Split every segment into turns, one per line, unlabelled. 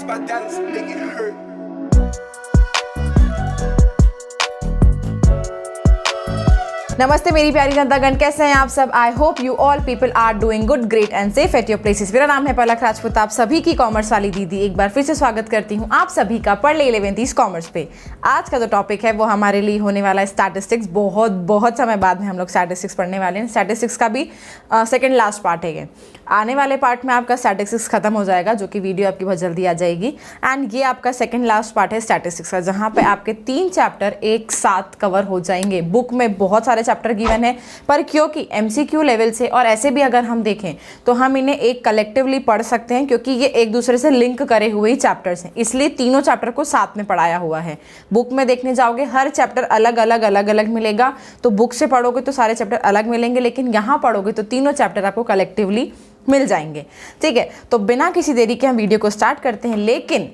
These my dollars make it hurt.
नमस्ते मेरी प्यारी जनतागण, कैसे हैं आप सब। I hope you all people are doing good, great and safe at your places. मेरा नाम है पलक राजपूत, आप सभी की कॉमर्स वाली दीदी एक बार फिर से स्वागत करती हूं आप सभी का पढ़ ले 11th कॉमर्स पे। आज का जो टॉपिक है वो हमारे लिए होने वाला है स्टैटिस्टिक्स। बहुत समय बाद में हम लोग स्टैटिस्टिक्स पढ़ने वाले हैं। स्टैटिस्टिक्स का भी सेकेंड लास्ट पार्ट है ये। आने वाले पार्ट में आपका स्टैटिस्टिक्स खत्म हो जाएगा, जो कि वीडियो आपकी बहुत जल्दी आ जाएगी। एंड ये आपका सेकेंड लास्ट पार्ट है स्टैटिस्टिक्स का, जहाँ पे आपके 3 चैप्टर एक साथ कवर हो जाएंगे। बुक में बहुत सारे चैप्टर गिवन है, पर क्योंकि एमसीक्यू लेवल से और ऐसे भी अगर हम देखें तो हम इन्हें एक कलेक्टिवली पढ़ सकते हैं, क्योंकि ये एक दूसरे से लिंक करे हुए ही चैप्टर्स हैं, इसलिए तीनों चैप्टर को साथ में पढ़ाया हुआ है। बुक में देखने जाओगे हर चैप्टर अलग अलग मिलेगा, तो बुक से पढ़ोगे तो सारे चैप्टर अलग मिलेंगे, लेकिन यहाँ पढ़ोगे तो तीनों चैप्टर आपको कलेक्टिवली मिल जाएंगे। ठीक है, तो बिना किसी देरी के हम वीडियो को स्टार्ट करते हैं। लेकिन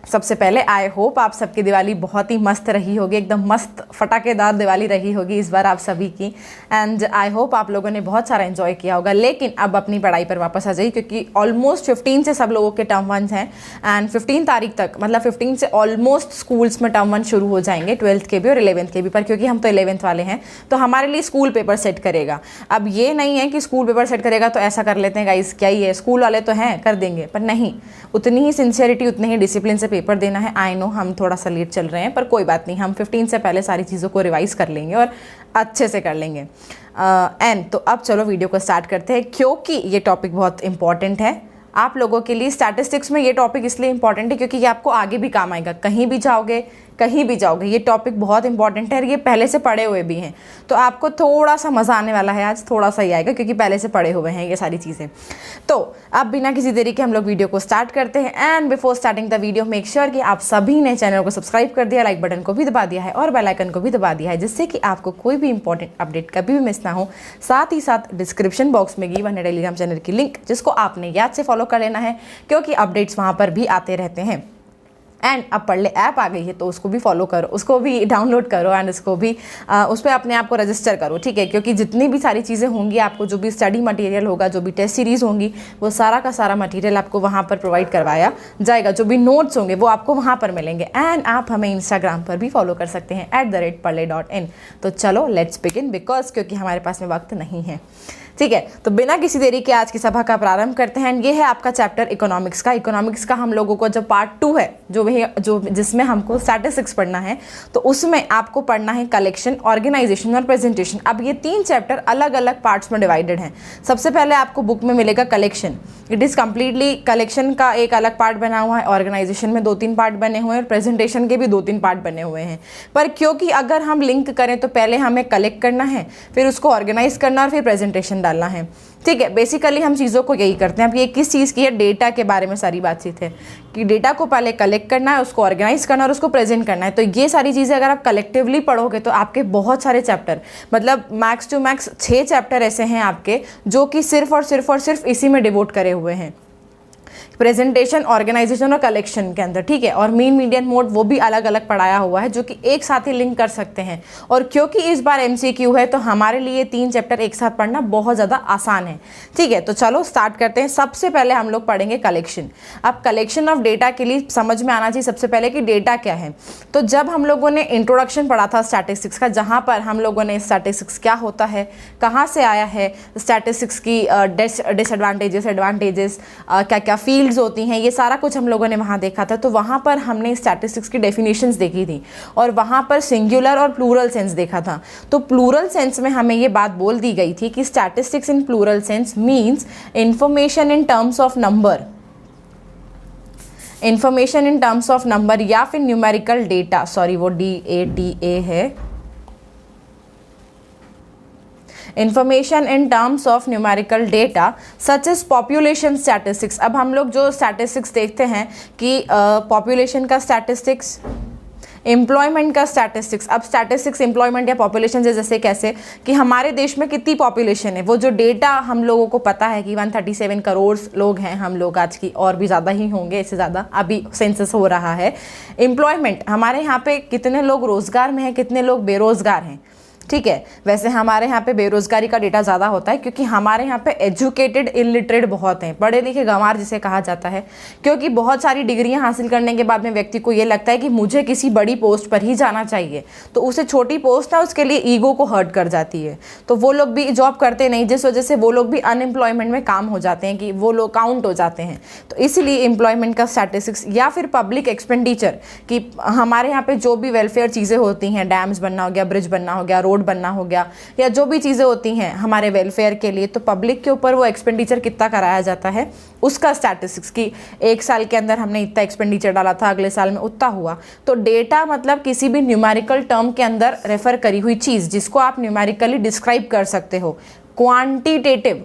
सबसे पहले आई होप आप सबकी दिवाली बहुत ही मस्त रही होगी, एकदम मस्त फटाकेदार दिवाली रही होगी इस बार आप सभी की। एंड आई होप आप लोगों ने बहुत सारा एंजॉय किया होगा। लेकिन अब अपनी पढ़ाई पर वापस आ जाइए, क्योंकि ऑलमोस्ट 15 से सब लोगों के टर्म 1 हैं एंड 15 तारीख तक, मतलब 15 से ऑलमोस्ट स्कूल्स में टर्म 1 शुरू हो जाएंगे, 12th के भी और 11th के भी। पर क्योंकि हम तो 11th वाले हैं तो हमारे लिए स्कूल पेपर सेट करेगा। अब ये नहीं है कि स्कूल पेपर सेट करेगा तो ऐसा कर लेते हैं गाइस, क्या ही है, स्कूल वाले तो हैं कर देंगे, पर नहीं, उतनी ही सिंसियरिटी उतने ही डिसिप्लिन से पेपर देना है। आई नो हम थोड़ा सा लेट चल रहे हैं, पर कोई बात नहीं, हम 15 से पहले सारी चीज़ों को रिवाइज कर लेंगे और अच्छे से कर लेंगे। एंड तो अब चलो वीडियो को स्टार्ट करते हैं, क्योंकि ये टॉपिक बहुत इंपॉर्टेंट है आप लोगों के लिए। स्टैटिस्टिक्स में ये टॉपिक इसलिए इंपॉर्टेंट है क्योंकि ये आपको आगे भी काम आएगा, कहीं भी जाओगे ये टॉपिक बहुत इंपॉर्टेंट है और ये पहले से पढ़े हुए भी हैं, तो आपको थोड़ा सा मज़ा आने वाला है आज, थोड़ा सा ही आएगा क्योंकि पहले से पढ़े हुए हैं ये सारी चीज़ें। तो अब बिना किसी देरी के हम लोग वीडियो को स्टार्ट करते हैं। And before starting the video make sure कि आप सभी ने चैनल को सब्सक्राइब कर दिया, लाइक बटन को भी दबा दिया है और बेल आइकन को भी दबा दिया है, जिससे कि आपको कोई भी इंपॉर्टेंट अपडेट कभी भी मिस ना हो। साथ ही साथ डिस्क्रिप्शन बॉक्स में गिवन है टेलीग्राम चैनल की लिंक, जिसको आपने याद से फॉलो कर लेना है, क्योंकि अपडेट्स वहाँ पर भी आते रहते हैं। एंड अब पढ़ ले ऐप आ गई है तो उसको भी फॉलो करो, उसको भी डाउनलोड करो एंड उसको भी उस पर अपने आप को रजिस्टर करो। ठीक है, क्योंकि जितनी भी सारी चीज़ें होंगी, आपको जो भी स्टडी मटेरियल होगा, जो भी टेस्ट सीरीज़ होंगी, वो सारा का सारा मटेरियल आपको वहाँ पर प्रोवाइड करवाया जाएगा। जो भी नोट्स होंगे वो आपको वहाँ पर मिलेंगे। एंड आप हमें इंस्टाग्राम पर भी फॉलो कर सकते हैं @parle.in। तो चलो लेट्स बिगिन, बिकॉज क्योंकि हमारे पास में वक्त नहीं है। ठीक है, तो बिना किसी देरी के आज की सभा का प्रारंभ करते हैं। ये है आपका चैप्टर इकोनॉमिक्स का। इकोनॉमिक्स का हम लोगों को जो पार्ट 2 है, जो जिसमें हमको स्टैटिस्टिक्स पढ़ना है, तो उसमें आपको पढ़ना है कलेक्शन, ऑर्गेनाइजेशन और प्रेजेंटेशन। अब ये 3 चैप्टर अलग अलग पार्ट्स में डिवाइडेड हैं। सबसे पहले आपको बुक में मिलेगा collection, it is completely collection का एक अलग पार्ट बना हुआ है, ऑर्गेनाइजेशन में 2-3 पार्ट बने हुए हैं और प्रेजेंटेशन के भी 2-3 पार्ट बने हुए हैं। पर क्योंकि अगर हम लिंक करें तो पहले हमें कलेक्ट करना है, फिर उसको ऑर्गेनाइज करना और फिर प्रेजेंटेशन डालना है। ठीक है, बेसिकली हम चीज़ों को यही करते हैं। अब ये किस चीज़ की है, डेटा के बारे में सारी बातचीत है कि डेटा को पहले कलेक्ट करना है, उसको ऑर्गेनाइज करना और उसको प्रेजेंट करना है। तो ये सारी चीज़ें अगर आप कलेक्टिवली पढ़ोगे तो आपके बहुत सारे चैप्टर, मतलब मैक्स टू मैक्स 6 चैप्टर ऐसे हैं आपके, जो कि सिर्फ और सिर्फ इसी में डिवोट करे हुए हैं, प्रेजेंटेशन, ऑर्गेनाइजेशन और कलेक्शन के अंदर। ठीक है, और मीन मीडियन मोड वो भी अलग अलग पढ़ाया हुआ है, जो कि एक साथ ही लिंक कर सकते हैं। और क्योंकि इस बार एमसीक्यू है तो हमारे लिए 3 चैप्टर एक साथ पढ़ना बहुत ज़्यादा आसान है। ठीक है, तो चलो स्टार्ट करते हैं। सबसे पहले हम लोग पढ़ेंगे कलेक्शन। अब कलेक्शन ऑफ डेटा के लिए समझ में आना चाहिए सबसे पहले कि डेटा क्या है। तो जब हम लोगों ने इंट्रोडक्शन पढ़ा था स्टैटिस्टिक्स का, जहाँ पर हम लोगों ने स्टैटिस्टिक्स क्या होता है, कहाँ से आया है, स्टैटिस्टिक्स की डिसएडवांटेजेस, एडवांटेजेस, क्या क्या फील्ड्स होती हैं, ये सारा कुछ हम लोगों ने वहाँ देखा था। तो वहाँ पर हमने स्टैटिस्टिक्स की डेफिनेशंस देखी थी और वहाँ पर सिंगुलर और प्लूरल सेंस देखा था। तो प्लूरल सेंस में हमें ये बात बोल दी गई थी कि statistics in plural sense means information in terms of number, information in terms of number या फिर न्यूमेरिकल डेटा, सॉरी वो DATA है, information in terms of numerical data such as population statistics. अब हम लोग जो स्टैटिस्टिक्स देखते हैं कि पॉपुलेशन का स्टैटिस्टिक्स, एम्प्लॉयमेंट का स्टैटिस्टिक्स। अब स्टैटिस्टिक्स एम्प्लॉयमेंट या पॉपुलेशन से जैसे कैसे कि हमारे देश में कितनी पॉपुलेशन है, वो जो डेटा हम लोगों को पता है कि 137 करोड़ लोग हैं हम लोग आज की, और भी ज़्यादा ही होंगे, इससे ज़्यादा अभी सेंसस हो रहा है। एम्प्लॉयमेंट, हमारे यहाँ पे कितने लोग रोज़गार में हैं, कितने लोग बेरोज़गार हैं। ठीक है। वैसे हमारे यहाँ पे बेरोजगारी का डेटा ज़्यादा होता है क्योंकि हमारे यहाँ पे एजुकेटेड इलिटरेट बहुत हैं, पढ़े लिखे गंवार जिसे कहा जाता है, क्योंकि बहुत सारी डिग्रियाँ हासिल करने के बाद में व्यक्ति को ये लगता है कि मुझे किसी बड़ी पोस्ट पर ही जाना चाहिए, तो उसे छोटी पोस्ट ना उसके लिए ईगो को हर्ट कर जाती है, तो वो लोग भी जॉब करते नहीं, जिस वजह से वो लोग भी अनएम्प्लॉयमेंट में काम हो जाते हैं, कि वो लोग काउंट हो जाते हैं। तो इसीलिए एम्प्लॉयमेंट का स्टैटिस्टिक्स या फिर पब्लिक एक्सपेंडिचर, कि हमारे यहाँ पे जो भी वेलफेयर चीज़ें होती हैं, डैम्स बनना हो गया, ब्रिज बनना हो गया, रोड बनना हो गया, या जो भी चीज़ें होती हैं हमारे वेलफेयर के लिए, तो पब्लिक के ऊपर वो एक्सपेंडिचर कितना कराया जाता है उसका स्टैटिस्टिक्स, कि एक साल के अंदर हमने इतना एक्सपेंडिचर डाला था, अगले साल में उतना हुआ। तो डेटा मतलब किसी भी न्यूमेरिकल टर्म के अंदर रेफर करी हुई चीज़ जिसको आप न्यूमेरिकली डिस्क्राइब कर सकते हो। क्वांटिटेटिव,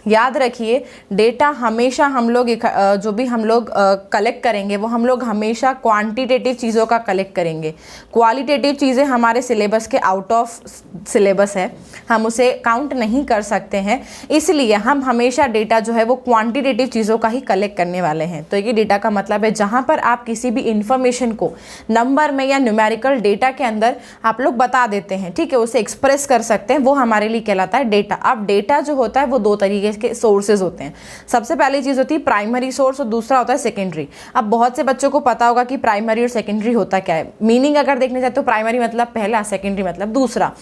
याद रखिए, डेटा हमेशा हम लोग जो भी हम लोग कलेक्ट करेंगे वो हम लोग हमेशा क्वांटिटेटिव चीज़ों का कलेक्ट करेंगे। क्वालिटेटिव चीज़ें हमारे सिलेबस के आउट ऑफ सिलेबस है, हम उसे काउंट नहीं कर सकते हैं, इसलिए हम हमेशा डेटा जो है वो क्वांटिटेटिव चीज़ों का ही कलेक्ट करने वाले हैं। तो ये डेटा का मतलब है जहाँ पर आप किसी भी इंफॉर्मेशन को नंबर में या न्यूमेरिकल डेटा के अंदर आप लोग बता देते हैं, ठीक है, उसे एक्सप्रेस कर सकते हैं, वो हमारे लिए कहलाता है डेटा। अब डेटा जो होता है वो दो तरीके के सोर्सेज होते हैं। सबसे पहली चीज होती है प्राइमरी सोर्स और दूसरा होता है सेकेंडरी। अब बहुत से बच्चों को पता होगा कि प्राइमरी और सेकेंडरी होता क्या है। मीनिंग अगर देखने जाए तो प्राइमरी मतलब पहला, सेकेंडरी मतलब दूसरा।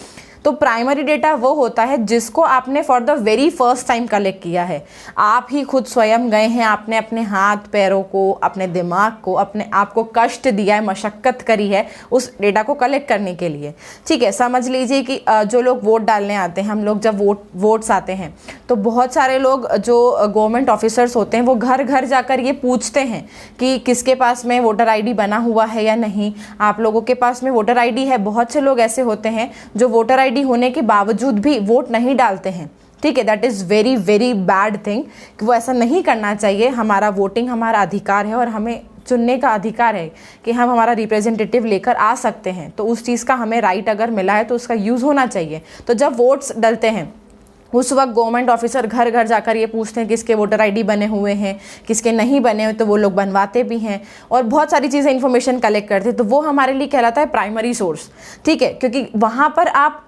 तो प्राइमरी डेटा वो होता है जिसको आपने for the very first time collect किया है, आप ही खुद स्वयं गए हैं, आपने अपने हाथ पैरों को, अपने दिमाग को, अपने आप को कष्ट दिया है, मशक्कत करी है उस डेटा को कलेक्ट करने के लिए, ठीक है। समझ लीजिए कि जो लोग वोट डालने आते हैं, हम लोग जब वोट्स आते हैं तो बहुत सारे लोग जो गवर्नमेंट ऑफिसर्स होते हैं वो घर घर जाकर ये पूछते हैं कि किसके पास में वोटर ID बना हुआ है या नहीं, आप लोगों के पास में वोटर ID है। बहुत से लोग ऐसे होते हैं जो वोटर ID होने के बावजूद भी वोट नहीं डालते हैं, ठीक है। That is very very bad thing, कि वो ऐसा नहीं करना चाहिए। हमारा वोटिंग हमारा अधिकार है और हमें चुनने का अधिकार है कि हम हमारा रिप्रेजेंटेटिव लेकर आ सकते हैं, तो उस चीज़ का हमें राइट अगर मिला है तो उसका यूज़ होना चाहिए। तो जब वोट्स डलते हैं उस वक्त गवर्नमेंट ऑफिसर घर घर जाकर ये पूछते हैं किसके वोटर ID बने हुए हैं, किसके नहीं बने हुए, तो वो लोग बनवाते भी हैं और बहुत सारी चीज़ें इन्फॉर्मेशन कलेक्ट करते हैं। तो वो हमारे लिए कहलाता है प्राइमरी सोर्स, ठीक है, क्योंकि वहाँ पर आप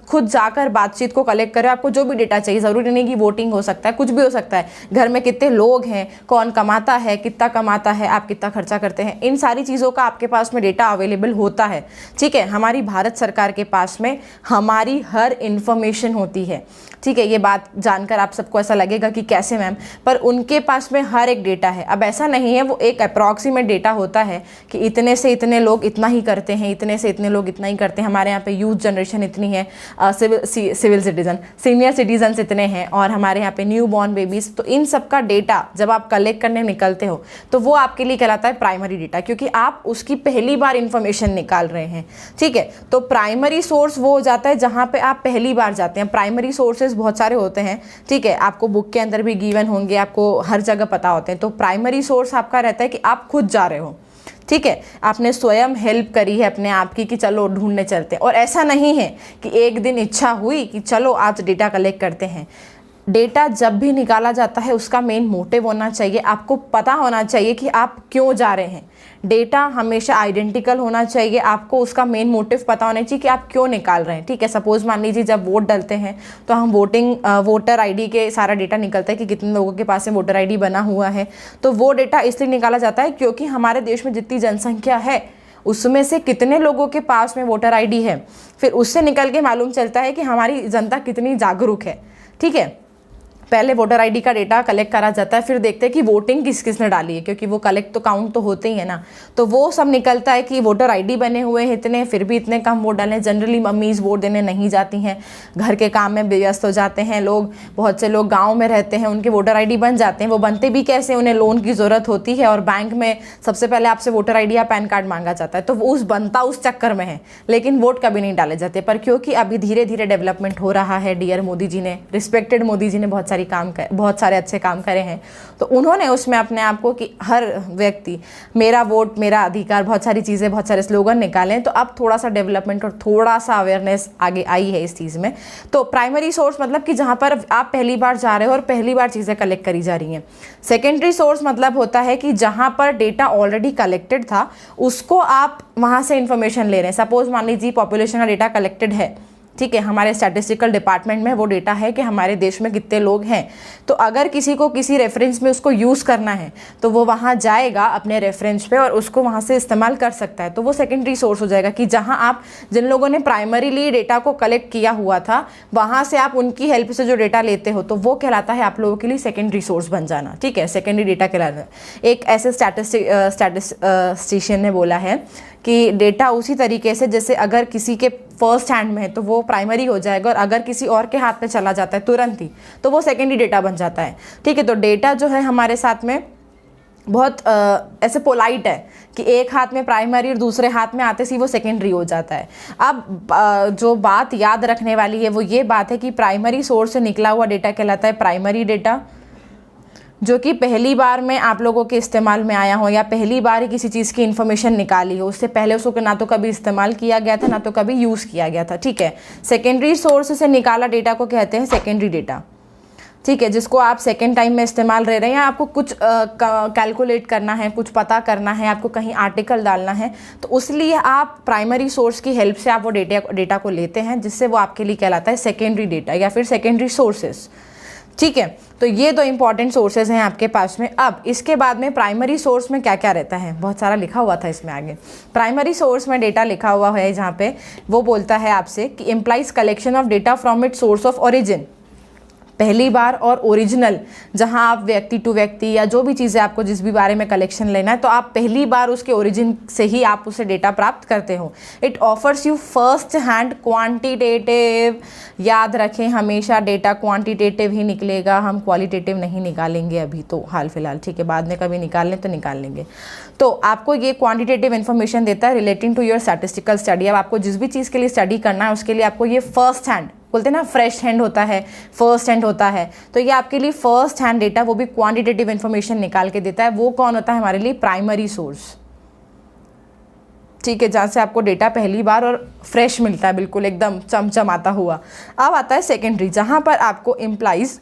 खुद जाकर बातचीत को कलेक्ट करें। आपको जो भी डेटा चाहिए, ज़रूरी नहीं कि वोटिंग हो सकता है, कुछ भी हो सकता है, घर में कितने लोग हैं, कौन कमाता है, कितना कमाता है, आप कितना खर्चा करते हैं, इन सारी चीज़ों का आपके पास में डेटा अवेलेबल होता है, ठीक है। हमारी भारत सरकार के पास में हमारी हर इंफॉर्मेशन होती है, ठीक है। ये बात जानकर आप सबको ऐसा लगेगा कि कैसे मैम, पर उनके पास में हर एक डेटा है। अब ऐसा नहीं है, वो एक अप्रॉक्सीमेट डेटा होता है कि इतने से इतने लोग इतना ही करते हैं, इतने से इतने लोग इतना ही करते हैं, हमारे यहाँ पे यूथ जनरेशन इतनी है, सिविल सिटीजन, सीनियर सिटीजन इतने हैं, और हमारे यहाँ पे न्यू बॉर्न बेबीज। तो इन सब का डेटा जब आप कलेक्ट करने निकलते हो तो वो आपके लिए कहलाता है प्राइमरी डेटा, क्योंकि आप उसकी पहली बार इंफॉर्मेशन निकाल रहे हैं, ठीक है। तो प्राइमरी सोर्स वो हो जाता है जहाँ पे आप पहली बार जाते हैं। प्राइमरी सोर्सेज बहुत सारे होते हैं, ठीक है, आपको बुक के अंदर भी गिवन होंगे, आपको हर जगह पता होते हैं। तो प्राइमरी सोर्स आपका रहता है कि आप खुद जा रहे हो, ठीक है, आपने स्वयं हेल्प करी है अपने आप की कि चलो ढूंढने चलते हैं। और ऐसा नहीं है कि एक दिन इच्छा हुई कि चलो आज डेटा कलेक्ट करते हैं। डेटा जब भी निकाला जाता है उसका मेन मोटिव होना चाहिए, आपको पता होना चाहिए कि आप क्यों जा रहे हैं। डेटा हमेशा आइडेंटिकल होना चाहिए, आपको उसका मेन मोटिव पता होना चाहिए कि आप क्यों निकाल रहे हैं, ठीक है। सपोज मान लीजिए जब वोट डलते हैं तो हम वोटर ID के सारा डेटा निकलता है कि कितने लोगों के पास में वोटर ID बना हुआ है। तो वो डेटा इसलिए निकाला जाता है क्योंकि हमारे देश में जितनी जनसंख्या है उसमें से कितने लोगों के पास में वोटर ID है, फिर उससे निकल के मालूम चलता है कि हमारी जनता कितनी जागरूक है, ठीक है। पहले वोटर ID का डेटा कलेक्ट करा जाता है, फिर देखते हैं कि वोटिंग किस किस ने डाली है, क्योंकि वो कलेक्ट तो काउंट तो होते ही है ना। तो वो सब निकलता है कि वोटर ID बने हुए हैं इतने, फिर भी इतने कम वोट डाले। जनरली मम्मीज़ वोट देने नहीं जाती हैं, घर के काम में व्यस्त हो जाते हैं लोग। बहुत से लोग गाँव में रहते हैं, उनके वोटर ID बन जाते हैं। वो बनते भी कैसे, उन्हें लोन की ज़रूरत होती है और बैंक में सबसे पहले आपसे वोटर ID या पैन कार्ड मांगा जाता है, तो वो उस चक्कर में है, लेकिन वोट कभी नहीं डाले जाते। पर क्योंकि अभी धीरे धीरे डेवलपमेंट हो रहा है, डियर मोदी जी ने, रिस्पेक्टेड मोदी जी ने बहुत सारी बहुत सारे अच्छे काम करे हैं, तो उन्होंने उसमें अपने आप को कि हर व्यक्ति, मेरा वोट मेरा अधिकार, बहुत सारी चीज़ें, बहुत सारे स्लोगन निकाले। तो अब थोड़ा सा डेवलपमेंट और थोड़ा सा अवेयरनेस आगे आई है इस चीज़ में। तो प्राइमरी सोर्स मतलब कि जहाँ पर आप पहली बार जा रहे हो और पहली बार चीज़ें कलेक्ट करी जा रही हैं। सेकेंडरी सोर्स मतलब होता है कि जहाँ पर डेटा ऑलरेडी कलेक्टेड था उसको आप वहाँ से इंफॉर्मेशन ले रहे हैं। सपोज मान लीजिए पॉपुलेशन का डेटा कलेक्टेड है, ठीक है, हमारे स्टैटिस्टिकल डिपार्टमेंट में वो डेटा है कि हमारे देश में कितने लोग हैं। तो अगर किसी को किसी रेफरेंस में उसको यूज़ करना है तो वो वहाँ जाएगा अपने रेफरेंस पे और उसको वहाँ से इस्तेमाल कर सकता है। तो वो सेकेंडरी सोर्स हो जाएगा कि जहाँ आप जिन लोगों ने प्राइमरीली डेटा को कलेक्ट किया हुआ था वहाँ से आप उनकी हेल्प से जो डेटा लेते हो तो वो कहलाता है आप लोगों के लिए सेकेंडरी सोर्स बन जाना, ठीक है, सेकेंडरी डेटा कहलाता। एक ऐसे स्टैटिस्टिशियन ने बोला है कि डेटा उसी तरीके से जैसे अगर किसी के फर्स्ट हैंड में है तो वो प्राइमरी हो जाएगा, और अगर किसी और के हाथ में चला जाता है तुरंत ही तो वो सेकेंडरी डेटा बन जाता है, ठीक है। तो डेटा जो है हमारे साथ में बहुत ऐसे पोलाइट है कि एक हाथ में प्राइमरी और दूसरे हाथ में आते ही वो सेकेंडरी हो जाता है। अब जो बात याद रखने वाली है वो ये बात है कि प्राइमरी सोर्स से निकला हुआ डेटा कहलाता है प्राइमरी डेटा, जो कि पहली बार में आप लोगों के इस्तेमाल में आया हो या पहली बार ही किसी चीज़ की इन्फॉर्मेशन निकाली हो, उससे पहले उसको ना तो कभी इस्तेमाल किया गया था ना तो कभी यूज़ किया गया था, ठीक है। सेकेंडरी सोर्स से निकाला डेटा को कहते हैं सेकेंडरी डेटा, ठीक है, जिसको आप सेकेंड टाइम में इस्तेमाल रह रहे हैं या आपको कुछ कैलकुलेट करना है, कुछ पता करना है, आपको कहीं आर्टिकल डालना है, तो उसलिए आप प्राइमरी सोर्स की हेल्प से आप वो डेटा को लेते हैं, जिससे वो आपके लिए कहलाता है सेकेंडरी डेटा या फिर सेकेंडरी सोर्सेस, ठीक है। तो ये दो इंपॉर्टेंट सोर्सेज हैं आपके पास में। अब इसके बाद में प्राइमरी सोर्स में क्या क्या रहता है, बहुत सारा लिखा हुआ था इसमें आगे। प्राइमरी सोर्स में डेटा लिखा हुआ है जहाँ पे वो बोलता है आपसे कि implies collection of data from its source of origin, पहली बार और ओरिजिनल, जहां आप व्यक्ति टू व्यक्ति या जो भी चीज़ें आपको जिस भी बारे में कलेक्शन लेना है तो आप पहली बार उसके ओरिजिन से ही आप उसे डेटा प्राप्त करते हो। It offers you first hand quantitative, याद रखें हमेशा डेटा क्वांटिटेटिव ही निकलेगा, हम क्वालिटेटिव नहीं निकालेंगे अभी तो हाल फिलहाल, ठीक है, बाद में कभी निकाल लें तो निकाल लेंगे। तो आपको ये क्वांटिटेटिव इन्फॉर्मेशन देता है relating to your statistical study. अब आपको जिस भी चीज़ के लिए स्टडी करना है उसके लिए आपको ये फर्स्ट हैंड, बोलते हैं ना फ्रेश हैंड होता है, फर्स्ट हैंड होता है, तो ये आपके लिए फर्स्ट हैंड डेटा, वो भी क्वांटिटेटिव इन्फॉर्मेशन निकाल के देता है। वो कौन होता है हमारे लिए, प्राइमरी सोर्स, ठीक है, जहाँ से आपको डेटा पहली बार और फ्रेश मिलता है, बिल्कुल एकदम चमचमाता हुआ। अब आता है सेकेंडरी, जहाँ पर आपको implies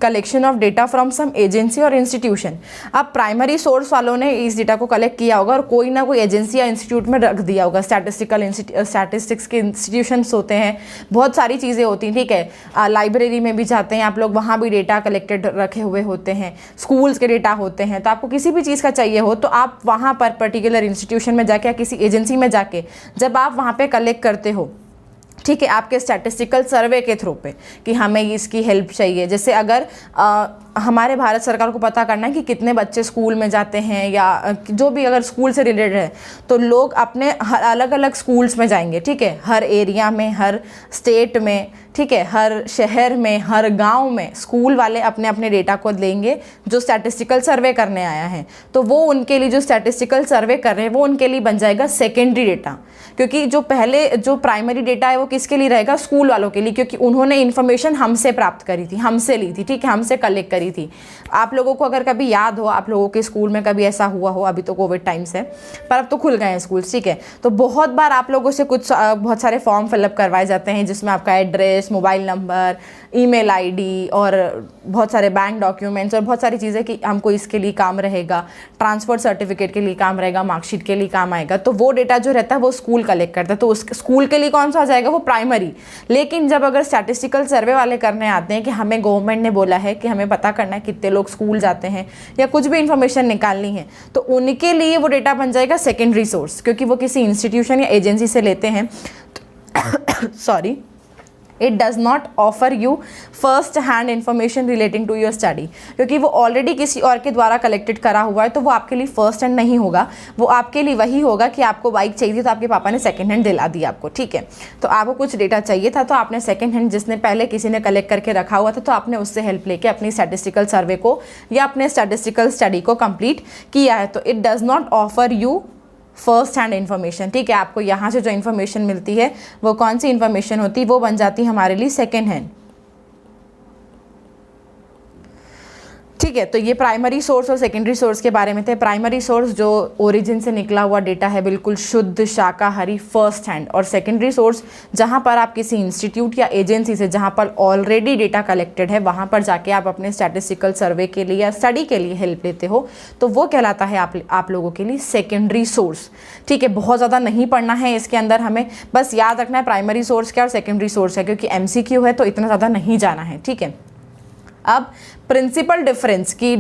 collection of data from some agency और इंस्टीट्यूशन। अब प्राइमरी सोर्स वालों ने इस डेटा को कलेक्ट किया होगा और कोई ना कोई एजेंसी या इंस्टीट्यूट में रख दिया होगा। स्टैटिस्टिक्स के इंस्टीट्यूशंस होते हैं, बहुत सारी चीज़ें होती हैं, ठीक है। लाइब्रेरी में भी जाते हैं आप लोग, वहाँ भी डेटा कलेक्टेड रखे हुए होते हैं, स्कूल्स के डेटा होते हैं। तो आपको किसी भी चीज़ का चाहिए हो तो आप वहाँ पर पर्टिकुलर इंस्टीट्यूशन में जाके या किसी एजेंसी में जाके जब आप वहाँ पर कलेक्ट करते हो, ठीक है, आपके स्टैटिस्टिकल सर्वे के थ्रू पे कि हमें इसकी हेल्प चाहिए। जैसे अगर हमारे भारत सरकार को पता करना है कि कितने बच्चे स्कूल में जाते हैं या जो भी अगर स्कूल से रिलेटेड है तो लोग अपने अलग अलग स्कूल्स में जाएंगे, ठीक है, हर एरिया में, हर स्टेट में, ठीक है, हर शहर में, हर गांव में स्कूल वाले अपने अपने डेटा को लेंगे जो स्टैटिस्टिकल सर्वे करने आया है। तो वो उनके लिए जो स्टैटिस्टिकल सर्वे कर रहे हैं वो उनके लिए बन जाएगा सेकेंडरी डेटा, क्योंकि जो पहले जो प्राइमरी डेटा है वो किसके लिए रहेगा, स्कूल वालों के लिए, क्योंकि उन्होंने इन्फॉर्मेशन हमसे प्राप्त करी थी, हमसे ली थी, ठीक है, हमसे कलेक्ट करी थी। आप लोगों को अगर कभी याद हो, आप लोगों के स्कूल में कभी ऐसा हुआ हो, अभी तो कोविड टाइम्स है पर अब तो खुल गए हैं स्कूल, ठीक है, तो बहुत बार आप लोगों से बहुत सारे फॉर्म फिलअप करवाए जाते हैं जिसमें आपका address, mobile number, email ID और बहुत सारे बैंक डॉक्यूमेंट्स और बहुत सारी चीज़ें कि हमको इसके लिए काम रहेगा, ट्रांसफर सर्टिफिकेट के लिए काम रहेगा, मार्कशीट के लिए काम आएगा। तो वो डेटा जो रहता है वो स्कूल कलेक्ट करता है, तो उस स्कूल के लिए कौन सा आ जाएगा, वो प्राइमरी। लेकिन जब अगर स्टैटिस्टिकल सर्वे वाले करने आते हैं कि हमें गवर्नमेंट ने बोला है कि हमें पता करना है कितने लोग स्कूल जाते हैं या कुछ भी इंफॉर्मेशन निकालनी है, तो उनके लिए वो डेटा बन जाएगा सेकेंडरी सोर्स, क्योंकि वो किसी इंस्टीट्यूशन या एजेंसी से लेते हैं। Sorry, it does not offer you first hand information relating to your study, क्योंकि वो ऑलरेडी किसी और के द्वारा कलेक्टेड करा हुआ है, तो वो आपके लिए फर्स्ट हैंड नहीं होगा। वो आपके लिए वही होगा कि आपको बाइक चाहिए तो आपके पापा ने सेकंड हैंड दिला दी आपको, ठीक है, तो आपको कुछ डेटा चाहिए था तो आपने सेकंड हैंड जिसने पहले किसी ने कलेक्ट करके रखा हुआ था तो आपने उससे हेल्प लेके अपनी स्टैटिस्टिकल सर्वे को या अपने स्टैटिस्टिकल स्टडी को कंप्लीट किया है। तो it does not offer you first hand information, ठीक है, आपको यहाँ से जो इन्फॉर्मेशन मिलती है वो कौन सी इन्फॉर्मेशन होती है, वो बन जाती है हमारे लिए सेकेंड हैंड। ठीक है, तो ये प्राइमरी सोर्स और सेकेंडरी सोर्स के बारे में थे। प्राइमरी सोर्स जो ओरिजिन से निकला हुआ डेटा है, बिल्कुल शुद्ध शाकाहारी फर्स्ट हैंड, और सेकेंडरी सोर्स जहाँ पर आप किसी इंस्टीट्यूट या एजेंसी से जहाँ पर ऑलरेडी डेटा कलेक्टेड है वहाँ पर जाके आप अपने स्टैटिस्टिकल सर्वे के लिए या स्टडी के लिए हेल्प लेते हो, तो वो कहलाता है आप लोगों के लिए सेकेंडरी सोर्स। ठीक है, बहुत ज़्यादा नहीं पढ़ना है इसके अंदर, हमें बस याद रखना है प्राइमरी सोर्स क्या और सेकेंडरी सोर्स है, क्योंकि MCQ है तो इतना ज़्यादा नहीं जाना है। ठीक है, अब प्रिंसिपल डिफरेंस की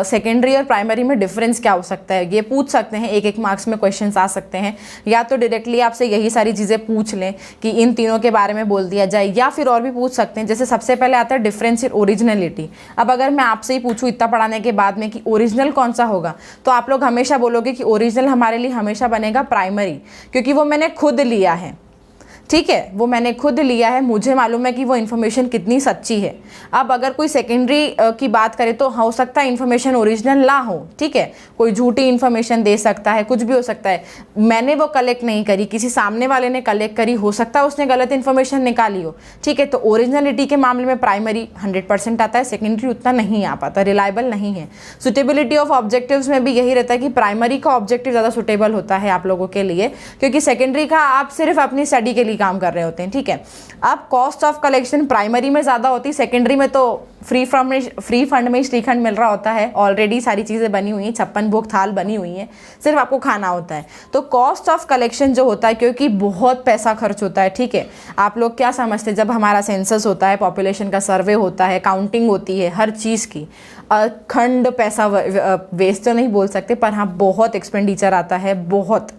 सेकेंडरी और प्राइमरी में डिफरेंस क्या हो सकता है, ये पूछ सकते हैं, एक मार्क्स में क्वेश्चंस आ सकते हैं, या तो डायरेक्टली आपसे यही सारी चीज़ें पूछ लें कि इन तीनों के बारे में बोल दिया जाए, या फिर और भी पूछ सकते हैं। जैसे सबसे पहले आता है डिफरेंस इन ओरिजिनलिटी। अब अगर मैं आपसे ही पूछूं इतना पढ़ाने के बाद में कि ओरिजिनल कौन सा होगा, तो आप लोग हमेशा बोलोगे कि ओरिजिनल हमारे लिए हमेशा बनेगा प्राइमरी, क्योंकि वो मैंने खुद लिया है। ठीक है, वो मैंने खुद लिया है, मुझे मालूम है कि वो इन्फॉर्मेशन कितनी सच्ची है। अब अगर कोई सेकेंडरी की बात करे तो हो सकता है इन्फॉर्मेशन ओरिजिनल ना हो। ठीक है, कोई झूठी इन्फॉर्मेशन दे सकता है, कुछ भी हो सकता है, मैंने वो कलेक्ट नहीं करी, किसी सामने वाले ने कलेक्ट करी, हो सकता है उसने गलत इन्फॉर्मेशन निकाली हो। ठीक है, तो ओरिजिनलिटी के मामले में प्राइमरी 100% आता है, सेकेंडरी उतना नहीं आ पाता, रिलायबल नहीं है। सुटेबिलिटी ऑफ ऑब्जेक्टिव्स में भी यही रहता है कि प्राइमरी का ऑब्जेक्टिव ज़्यादा सुटेबल होता है आप लोगों के लिए, क्योंकि सेकेंडरी का आप सिर्फ अपनी स्टडी के लिए काम कर रहे होते हैं। ठीक है, अब कॉस्ट ऑफ कलेक्शन प्राइमरी में ज़्यादा होती है, सेकेंडरी में तो फ्री फंड में श्रीखंड मिल रहा होता है, ऑलरेडी सारी चीज़ें बनी हुई हैं, 56 भोग थाल बनी हुई हैं, सिर्फ आपको खाना होता है। तो कॉस्ट ऑफ कलेक्शन जो होता है, क्योंकि बहुत पैसा खर्च होता है। ठीक है, आप लोग क्या समझते हैं, जब हमारा सेंसस होता है, पॉपुलेशन का सर्वे होता है, काउंटिंग होती है हर चीज़ की, खंड पैसा वेस्ट तो नहीं बोल सकते, पर हाँ बहुत एक्सपेंडिचर आता है, बहुत।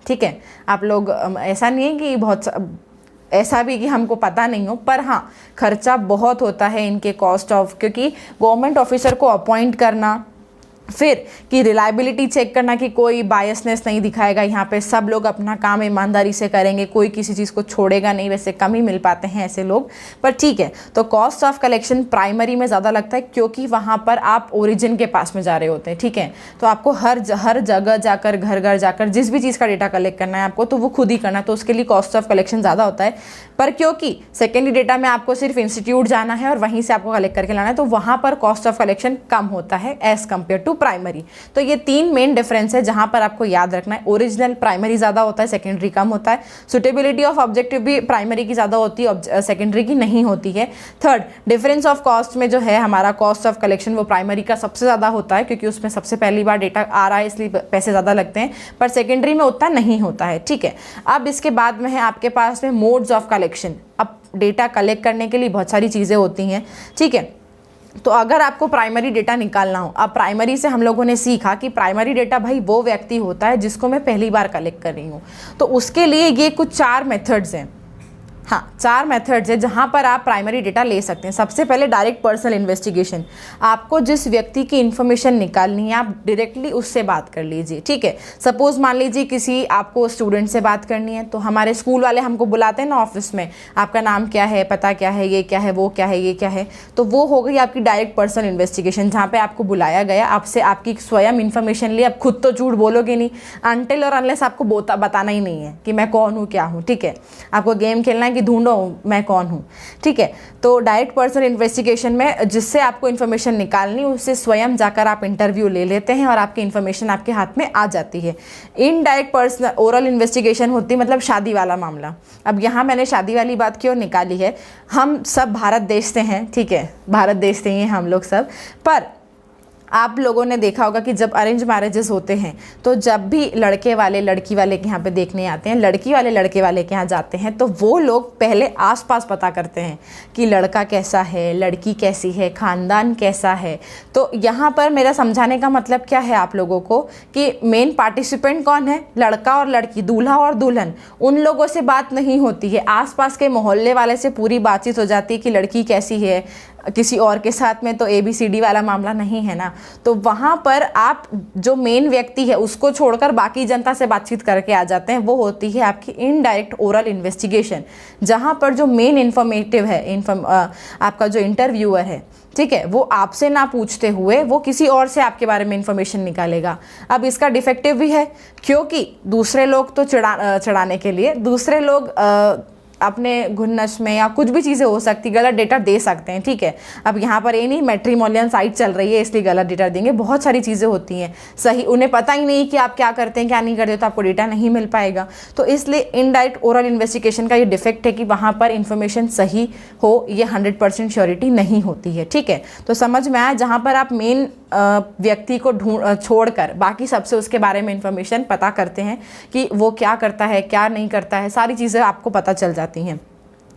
ठीक है, आप लोग ऐसा नहीं है कि बहुत ऐसा भी कि हमको पता नहीं हो, पर हाँ खर्चा बहुत होता है इनके कॉस्ट ऑफ, क्योंकि गवर्नमेंट ऑफिसर को अपॉइंट करना, फिर कि रिलायबिलिटी चेक करना कि कोई बायसनेस नहीं दिखाएगा, यहाँ पे सब लोग अपना काम ईमानदारी से करेंगे, कोई किसी चीज़ को छोड़ेगा नहीं, वैसे कम ही मिल पाते हैं ऐसे लोग, पर ठीक है। तो कॉस्ट ऑफ कलेक्शन प्राइमरी में ज़्यादा लगता है, क्योंकि वहाँ पर आप ओरिजिन के पास में जा रहे होते हैं। ठीक है, तो आपको हर जगह जाकर, घर घर जाकर जिस भी चीज़ का डेटा कलेक्ट करना है आपको, तो वो खुद ही करना है, तो उसके लिए कॉस्ट ऑफ कलेक्शन ज़्यादा होता है। पर क्योंकि सेकेंडरी डेटा में आपको सिर्फ इंस्टीट्यूट जाना है और वहीं से आपको कलेक्ट करके लाना है, तो वहाँ पर कॉस्ट ऑफ कलेक्शन कम होता है एज कम्पेयर टू प्राइमरी। तो ये तीन मेन डिफरेंस है जहां पर आपको याद रखना है। ओरिजिनल प्राइमरी ज्यादा होता है, सेकेंडरी कम होता है। सुटेबिलिटी ऑफ ऑब्जेक्टिव भी प्राइमरी की ज्यादा होती है, सेकेंडरी की नहीं होती है। थर्ड, डिफरेंस ऑफ कॉस्ट में जो है हमारा कॉस्ट ऑफ कलेक्शन, वो प्राइमरी का सबसे ज्यादा होता है, क्योंकि उसमें सबसे पहली बार डेटा आ रहा है, इसलिए पैसे ज्यादा लगते हैं, पर सेकेंडरी में उतना नहीं होता है। ठीक है, अब इसके बाद में है आपके पास में मोड्स ऑफ कलेक्शन। अब डेटा कलेक्ट करने के लिए बहुत सारी चीजें होती हैं। ठीक है, तो अगर आपको प्राइमरी डेटा निकालना हो, अब प्राइमरी से हम लोगों ने सीखा कि प्राइमरी डेटा भाई वो व्यक्ति होता है जिसको मैं पहली बार कलेक्ट कर रही हूँ, तो उसके लिए ये कुछ 4 मेथड्स हैं। हाँ, 4 मेथड्स है जहाँ पर आप प्राइमरी डेटा ले सकते हैं। सबसे पहले डायरेक्ट पर्सनल इन्वेस्टिगेशन, आपको जिस व्यक्ति की इन्फॉर्मेशन निकालनी है आप डायरेक्टली उससे बात कर लीजिए। ठीक है, सपोज मान लीजिए किसी आपको स्टूडेंट से बात करनी है, तो हमारे स्कूल वाले हमको बुलाते हैं ना ऑफिस में, आपका नाम क्या है, पता क्या है, ये क्या है, वो क्या है, ये क्या है, तो वो हो गई आपकी डायरेक्ट पर्सनल इन्वेस्टिगेशन, जहाँ पे आपको बुलाया गया, आपसे आपकी स्वयं इन्फॉर्मेशन ली। आप खुद तो झूठ बोलोगे नहीं, अनटिल और अनलेस आपको बताना ही नहीं है कि मैं कौन हूँ, क्या हूँ। ठीक है, आपको गेम खेलना है कि ढूंढो मैं कौन हूँ। ठीक है, तो डायरेक्ट पर्सनल इन्वेस्टिगेशन में जिससे आपको इन्फॉर्मेशन निकालनी, उससे स्वयं जाकर आप इंटरव्यू ले लेते हैं और आपकी इन्फॉर्मेशन आपके हाथ में आ जाती है। इनडायरेक्ट पर्सनल ओरल इन्वेस्टिगेशन होती है, मतलब शादी वाला मामला। अब यहाँ मैंने शादी वाली बात क्यों निकाली है, हम सब भारत देश से हैं। ठीक है, भारत देश से ही हैं हम लोग सब, पर आप लोगों ने देखा होगा कि जब अरेंज मैरिजेस होते हैं, तो जब भी लड़के वाले लड़की वाले के यहाँ पे देखने आते हैं, लड़की वाले लड़के वाले के यहाँ जाते हैं, तो वो लोग पहले आसपास पता करते हैं कि लड़का कैसा है, लड़की कैसी है, ख़ानदान कैसा है। तो यहाँ पर मेरा समझाने का मतलब क्या है आप लोगों को, कि मेन पार्टिसिपेंट कौन है, लड़का और लड़की, दूल्हा और दुल्हन, उन लोगों से बात नहीं होती है, आसपास के मोहल्ले वाले से पूरी बातचीत हो जाती है कि लड़की कैसी है। किसी और के साथ में तो ABCD वाला मामला नहीं है ना, तो वहाँ पर आप जो मेन व्यक्ति है उसको छोड़कर बाकी जनता से बातचीत करके आ जाते हैं। वो होती है आपकी इनडायरेक्ट ओरल इन्वेस्टिगेशन, जहाँ पर जो मेन इन्फॉर्मेटिव है, आपका जो इंटरव्यूअर है, ठीक है, वो आपसे ना पूछते हुए वो किसी और से आपके बारे में इंफॉर्मेशन निकालेगा। अब इसका डिफेक्टिव भी है, क्योंकि दूसरे लोग तो चढ़ाने के लिए दूसरे लोग अपने घुन्नस में या कुछ भी चीज़ें हो सकती, गलत डेटा दे सकते हैं, ठीक है। अब यहाँ पर ये नहीं मैट्रिमोनियल साइट चल रही है इसलिए गलत डेटा देंगे, बहुत सारी चीज़ें होती हैं सही, उन्हें पता ही नहीं कि आप क्या करते हैं क्या नहीं करते, तो आपको डेटा नहीं मिल पाएगा। तो इसलिए इनडायरेक्ट ओरल इन्वेस्टिगेशन का ये डिफेक्ट है कि वहाँ पर इंफॉर्मेशन सही हो, ये 100% श्योरिटी नहीं होती है, ठीक है। तो समझ में आया, जहाँ पर आप मेन व्यक्ति को छोड़कर बाकी सबसे उसके बारे में इंफॉर्मेशन पता करते हैं कि वो क्या करता है क्या नहीं करता है, सारी चीज़ें आपको पता चल जाती हैं।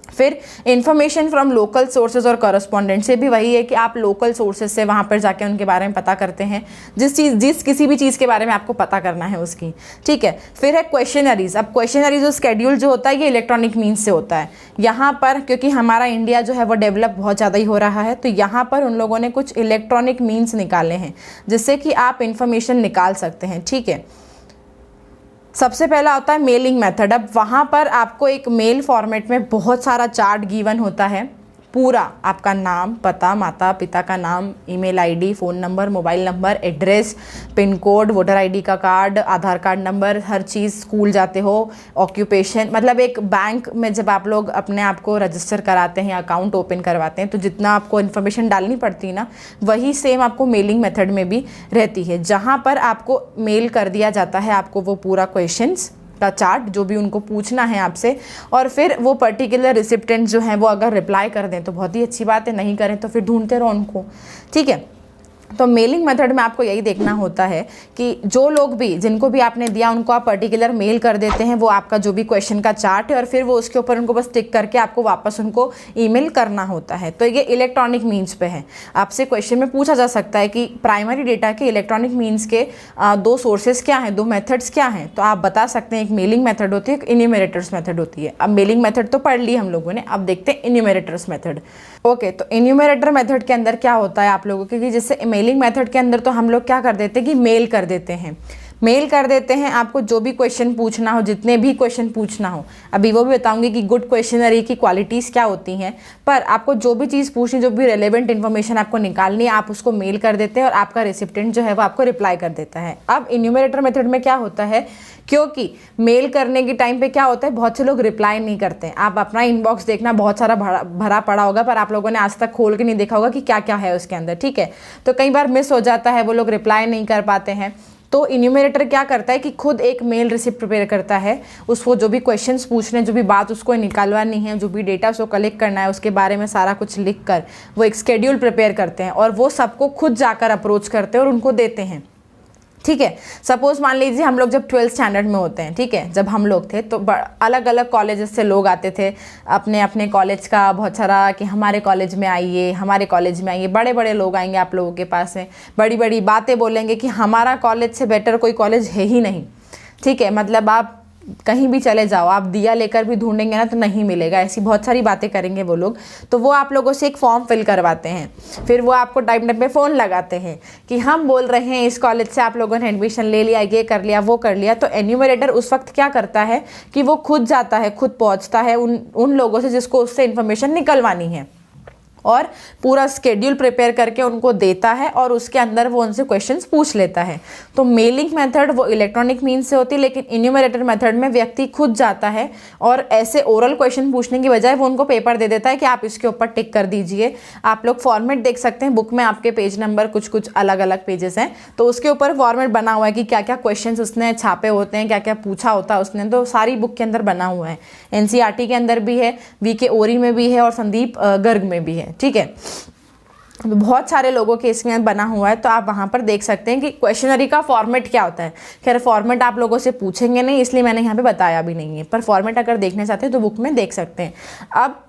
फिर इंफॉर्मेशन फ्रॉम लोकल सोर्सेज और करस्पॉन्डेंट से भी वही है कि आप लोकल सोर्सेज से वहाँ पर जाके उनके बारे में पता करते हैं, जिस किसी भी चीज़ के बारे में आपको पता करना है उसकी, ठीक है। फिर है क्वेश्चनरीज। अब क्वेश्चनरीज और स्केड्यूल जो होता है ये इलेक्ट्रॉनिक मीन्स से होता है। यहाँ पर क्योंकि हमारा इंडिया जो है वो डेवलप बहुत ज़्यादा ही हो रहा है, तो यहाँ पर उन लोगों ने कुछ इलेक्ट्रॉनिक मीन्स निकाले हैं जिससे कि आप इंफॉर्मेशन निकाल सकते हैं, ठीक है। सबसे पहला होता है मेलिंग मेथड। अब वहाँ पर आपको एक मेल फॉर्मेट में बहुत सारा चार्ट गिवन होता है, पूरा आपका नाम, पता, माता पिता का नाम, email ID, phone number, mobile number, address, pin code, voter ID का कार्ड, आधार कार्ड नंबर, हर चीज़, स्कूल जाते हो, ऑक्यूपेशन, मतलब एक बैंक में जब आप लोग अपने आप को रजिस्टर कराते हैं, अकाउंट ओपन करवाते हैं, तो जितना आपको इन्फॉर्मेशन डालनी पड़ती है ना, वही सेम आपको मेलिंग मेथड में भी रहती है, जहाँ पर आपको मेल कर दिया जाता है आपको वो पूरा क्वेश्चंस का चार्ट जो भी उनको पूछना है आपसे, और फिर वो पर्टिकुलर रिसिप्टेंट जो हैं वो अगर रिप्लाई कर दें तो बहुत ही अच्छी बात है, नहीं करें तो फिर ढूंढते रहो उनको, ठीक है। तो मेलिंग मेथड में आपको यही देखना होता है कि जो लोग भी जिनको भी आपने दिया उनको आप पर्टिकुलर मेल कर देते हैं वो आपका जो भी क्वेश्चन का चार्ट है, और फिर वो उसके ऊपर उनको बस टिक करके आपको वापस उनको ईमेल करना होता है। तो ये इलेक्ट्रॉनिक मीन्स पे है। आपसे क्वेश्चन में पूछा जा सकता है कि प्राइमरी डेटा के इलेक्ट्रॉनिक मीन्स के दो सोर्सेज क्या हैं, दो मेथड्स क्या हैं, तो आप बता सकते हैं एक मेलिंग मेथड होती है, एक इन्यूमरेटर्स मेथड होती है। अब मेलिंग मेथड तो पढ़ ली हम लोगों ने, अब देखते हैं इन्यूमरेटर्स मेथड। ओके, तो इन्यूमरेटर मेथड के अंदर क्या होता है आप लोगों के, कि जैसे मेलिंग मेथड के अंदर तो हम लोग क्या कर देते हैं कि मेल कर देते हैं, मेल कर देते हैं आपको जो भी क्वेश्चन पूछना हो, जितने भी क्वेश्चन पूछना हो। अभी वो भी बताऊंगी कि गुड क्वेश्चनरी की क्वालिटीज़ क्या होती हैं, पर आपको जो भी चीज़ पूछनी, जो भी रेलेवेंट इन्फॉर्मेशन आपको निकालनी है, आप उसको मेल कर देते हैं और आपका रेसिपिडेंट जो है वो आपको रिप्लाई कर देता है। अब इन्यूमरेटर मेथड में क्या होता है, क्योंकि मेल करने के टाइम पे क्या होता है, बहुत से लोग रिप्लाई नहीं करते हैं। आप अपना इनबॉक्स देखना, बहुत सारा भरा पड़ा होगा, पर आप लोगों ने आज तक खोल के नहीं देखा होगा कि क्या क्या है उसके अंदर, ठीक है। तो कई बार मिस हो जाता है, वो लोग रिप्लाई नहीं कर पाते हैं। तो इन्यूमरेटर क्या करता है कि खुद एक मेल रिसिप्ट प्रिपेयर करता है, उसको जो भी क्वेश्चंस पूछने, जो भी बात उसको निकालवानी है, जो भी डेटा उसको कलेक्ट करना है, उसके बारे में सारा कुछ लिख कर वो एक शेड्यूल प्रिपेयर करते हैं, और वो सबको खुद जाकर अप्रोच करते हैं और उनको देते हैं, ठीक है। सपोज मान लीजिए हम लोग जब 12th स्टैंडर्ड में होते हैं, ठीक है, जब हम लोग थे तो अलग अलग कॉलेजेस से लोग आते थे, अपने अपने कॉलेज का बहुत सारा कि हमारे कॉलेज में आइए, हमारे कॉलेज में आइए, बड़े बड़े लोग आएंगे आप लोगों के पास में, बड़ी बड़ी बातें बोलेंगे कि हमारा कॉलेज से बेटर कोई कॉलेज है ही नहीं, ठीक है। मतलब आप कहीं भी चले जाओ, आप दिया लेकर भी ढूंढेंगे ना तो नहीं मिलेगा, ऐसी बहुत सारी बातें करेंगे वो लोग। तो वो आप लोगों से एक फॉर्म फिल करवाते हैं, फिर वो आपको टाइम टाइम पे फ़ोन लगाते हैं कि हम बोल रहे हैं इस कॉलेज से आप लोगों ने एडमिशन ले लिया, ये कर लिया, वो कर लिया। तो एन्यूमरेटर उस वक्त क्या करता है कि वो खुद जाता है, खुद पहुँचता है उन लोगों से जिसको उससे इन्फॉर्मेशन निकलवानी है, और पूरा स्केड्यूल प्रिपेयर करके उनको देता है, और उसके अंदर वो उनसे क्वेश्चंस पूछ लेता है। तो मेलिंग मेथड वो इलेक्ट्रॉनिक मीन्स से होती है, लेकिन इन्यूमरेटर मेथड में व्यक्ति खुद जाता है और ऐसे ओरल क्वेश्चन पूछने की बजाय वो उनको पेपर दे देता है कि आप इसके ऊपर टिक कर दीजिए। आप लोग फॉर्मेट देख सकते हैं बुक में, आपके पेज नंबर कुछ कुछ अलग अलग पेजेस हैं, तो उसके ऊपर फॉर्मेट बना हुआ है कि क्या क्या क्वेश्चन उसने छापे होते हैं, क्या क्या पूछा होता है उसने, तो सारी बुक के अंदर बना हुआ है। NCERT के अंदर भी है, VK ओरी में भी है, और संदीप गर्ग में भी है, ठीक है। तो बहुत सारे लोगों के इसमें बना हुआ है, तो आप वहाँ पर देख सकते हैं कि क्वेश्चनरी का फॉर्मेट क्या होता है। खैर फॉर्मेट आप लोगों से पूछेंगे नहीं, इसलिए मैंने यहाँ पे बताया भी नहीं है, पर फॉर्मेट अगर देखना चाहते हैं तो बुक में देख सकते हैं। अब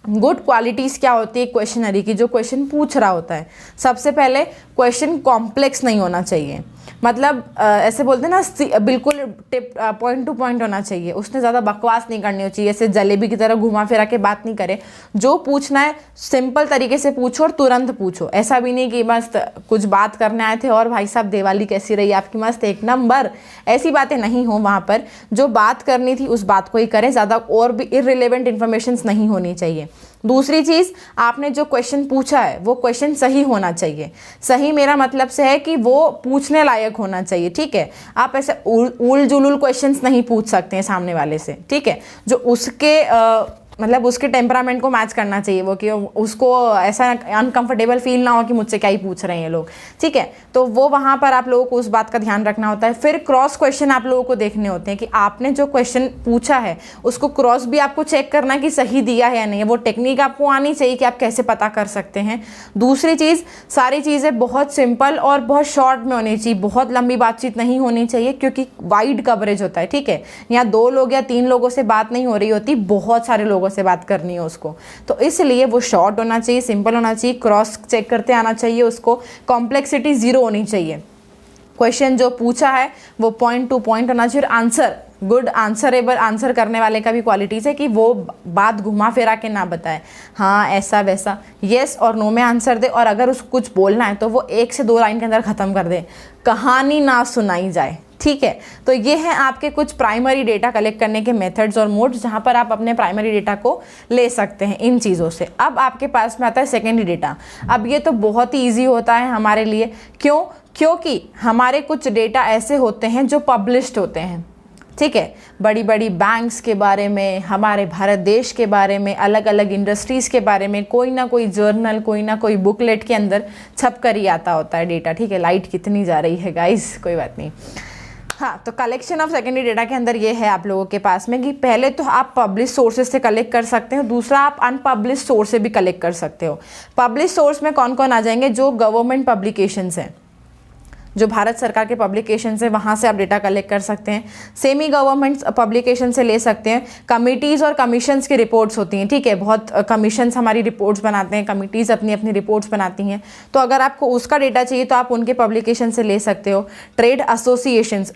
गुड क्वालिटीज़ क्या होती है क्वेश्चनरी की, जो क्वेश्चन पूछ रहा होता है। सबसे पहले क्वेश्चन कॉम्प्लेक्स नहीं होना चाहिए, मतलब ऐसे बोलते हैं ना, बिल्कुल टिप पॉइंट टू पॉइंट होना चाहिए, उसने ज़्यादा बकवास नहीं करनी चाहिए, ऐसे जलेबी की तरह घुमा फिरा के बात नहीं करे। जो पूछना है सिंपल तरीके से पूछो और तुरंत पूछो, ऐसा भी नहीं कि मस्त कुछ बात करने आए थे और भाई साहब दिवाली कैसी रही आपकी, मस्त एक नंबर, ऐसी बातें नहीं हो। वहाँ पर जो बात करनी थी उस बात को ही करें, ज़्यादा और भी इररिलेवेंट इन्फॉर्मेशन नहीं होनी चाहिए। दूसरी चीज़, आपने जो क्वेश्चन पूछा है वो क्वेश्चन सही होना चाहिए। सही मेरा मतलब से है कि वो पूछने लायक होना चाहिए, ठीक है। आप ऐसे उल जुलूल क्वेश्चंस नहीं पूछ सकते हैं सामने वाले से, ठीक है। जो उसके मतलब उसके टेम्परामेंट को मैच करना चाहिए, वो कि उसको ऐसा अनकंफर्टेबल फील ना हो कि मुझसे क्या ही पूछ रहे हैं ये लोग, ठीक है। तो वो वहाँ पर आप लोगों को उस बात का ध्यान रखना होता है। फिर क्रॉस क्वेश्चन आप लोगों को देखने होते हैं कि आपने जो क्वेश्चन पूछा है उसको क्रॉस भी आपको चेक करना है कि सही दिया है या नहीं। वो टेक्निक आपको आनी चाहिए कि आप कैसे पता कर सकते हैं। दूसरी चीज़, सारी चीज़ें बहुत सिंपल और बहुत शॉर्ट में होनी चाहिए, बहुत लंबी बातचीत नहीं होनी चाहिए, क्योंकि वाइड कवरेज होता है, ठीक है। यहाँ 2 लोग या 3 लोगों से बात नहीं हो रही होती, बहुत सारे लोगों से बात करनी है उसको। तो इसलिए वो शॉर्ट होना चाहिए, सिंपल होना चाहिए, क्रॉस चेक करते आना चाहिए, उसको कॉम्प्लेक्सिटी 0 होनी चाहिए। क्वेश्चन जो पूछा है वो पॉइंट टू पॉइंट होना चाहिए। आंसर गुड आंसरेबल, आंसर करने वाले का भी क्वालिटीज़ है कि वो बात घुमा फिरा के ना बताए, हाँ ऐसा वैसा, येस और नो में आंसर दे। और अगर उसको कुछ बोलना है तो वो 1 से 2 लाइन के अंदर ख़त्म कर दे, कहानी ना सुनाई जाए, ठीक है। तो ये हैं आपके कुछ प्राइमरी डेटा कलेक्ट करने के मेथड्स और मोड्स, जहाँ पर आप अपने प्राइमरी डेटा को ले सकते हैं इन चीज़ों से। अब आपके पास में आता है सेकेंडरी डेटा। अब ये तो बहुत ही ईजी होता है हमारे लिए, क्यों? क्योंकि हमारे कुछ डेटा ऐसे होते हैं जो पब्लिश्ड होते हैं, ठीक है। बड़ी बड़ी बैंक्स के बारे में, हमारे भारत देश के बारे में, अलग अलग इंडस्ट्रीज़ के बारे में कोई ना कोई जर्नल, कोई ना कोई बुकलेट के अंदर छप कर ही आता होता है डेटा, ठीक है। लाइट कितनी जा रही है गाइस, कोई बात नहीं। हाँ, तो कलेक्शन ऑफ सेकेंडरी डेटा के अंदर ये है आप लोगों के पास में कि पहले तो आप पब्लिश सोर्सेज से कलेक्ट कर सकते हो, दूसरा आप अनपब्लिश सोर्स से भी कलेक्ट कर सकते हो। पब्लिश सोर्स में कौन कौन आ जाएंगे? जो गवर्नमेंट पब्लिकेशंस हैं, जो भारत सरकार के पब्लिकेशन है, वहाँ से आप डेटा कलेक्ट कर सकते हैं। सेमी गवर्नमेंट पब्लिकेशन से ले सकते हैं। कमिटीज़ और कमीशंस की रिपोर्ट्स होती हैं, ठीक है। बहुत कमीशंस हमारी रिपोर्ट्स बनाते हैं, कमिटीज़ अपनी अपनी रिपोर्ट्स बनाती हैं। तो अगर आपको उसका डेटा चाहिए तो आप उनके पब्लिकेशन से ले सकते हो। ट्रेड एसोसिएशंस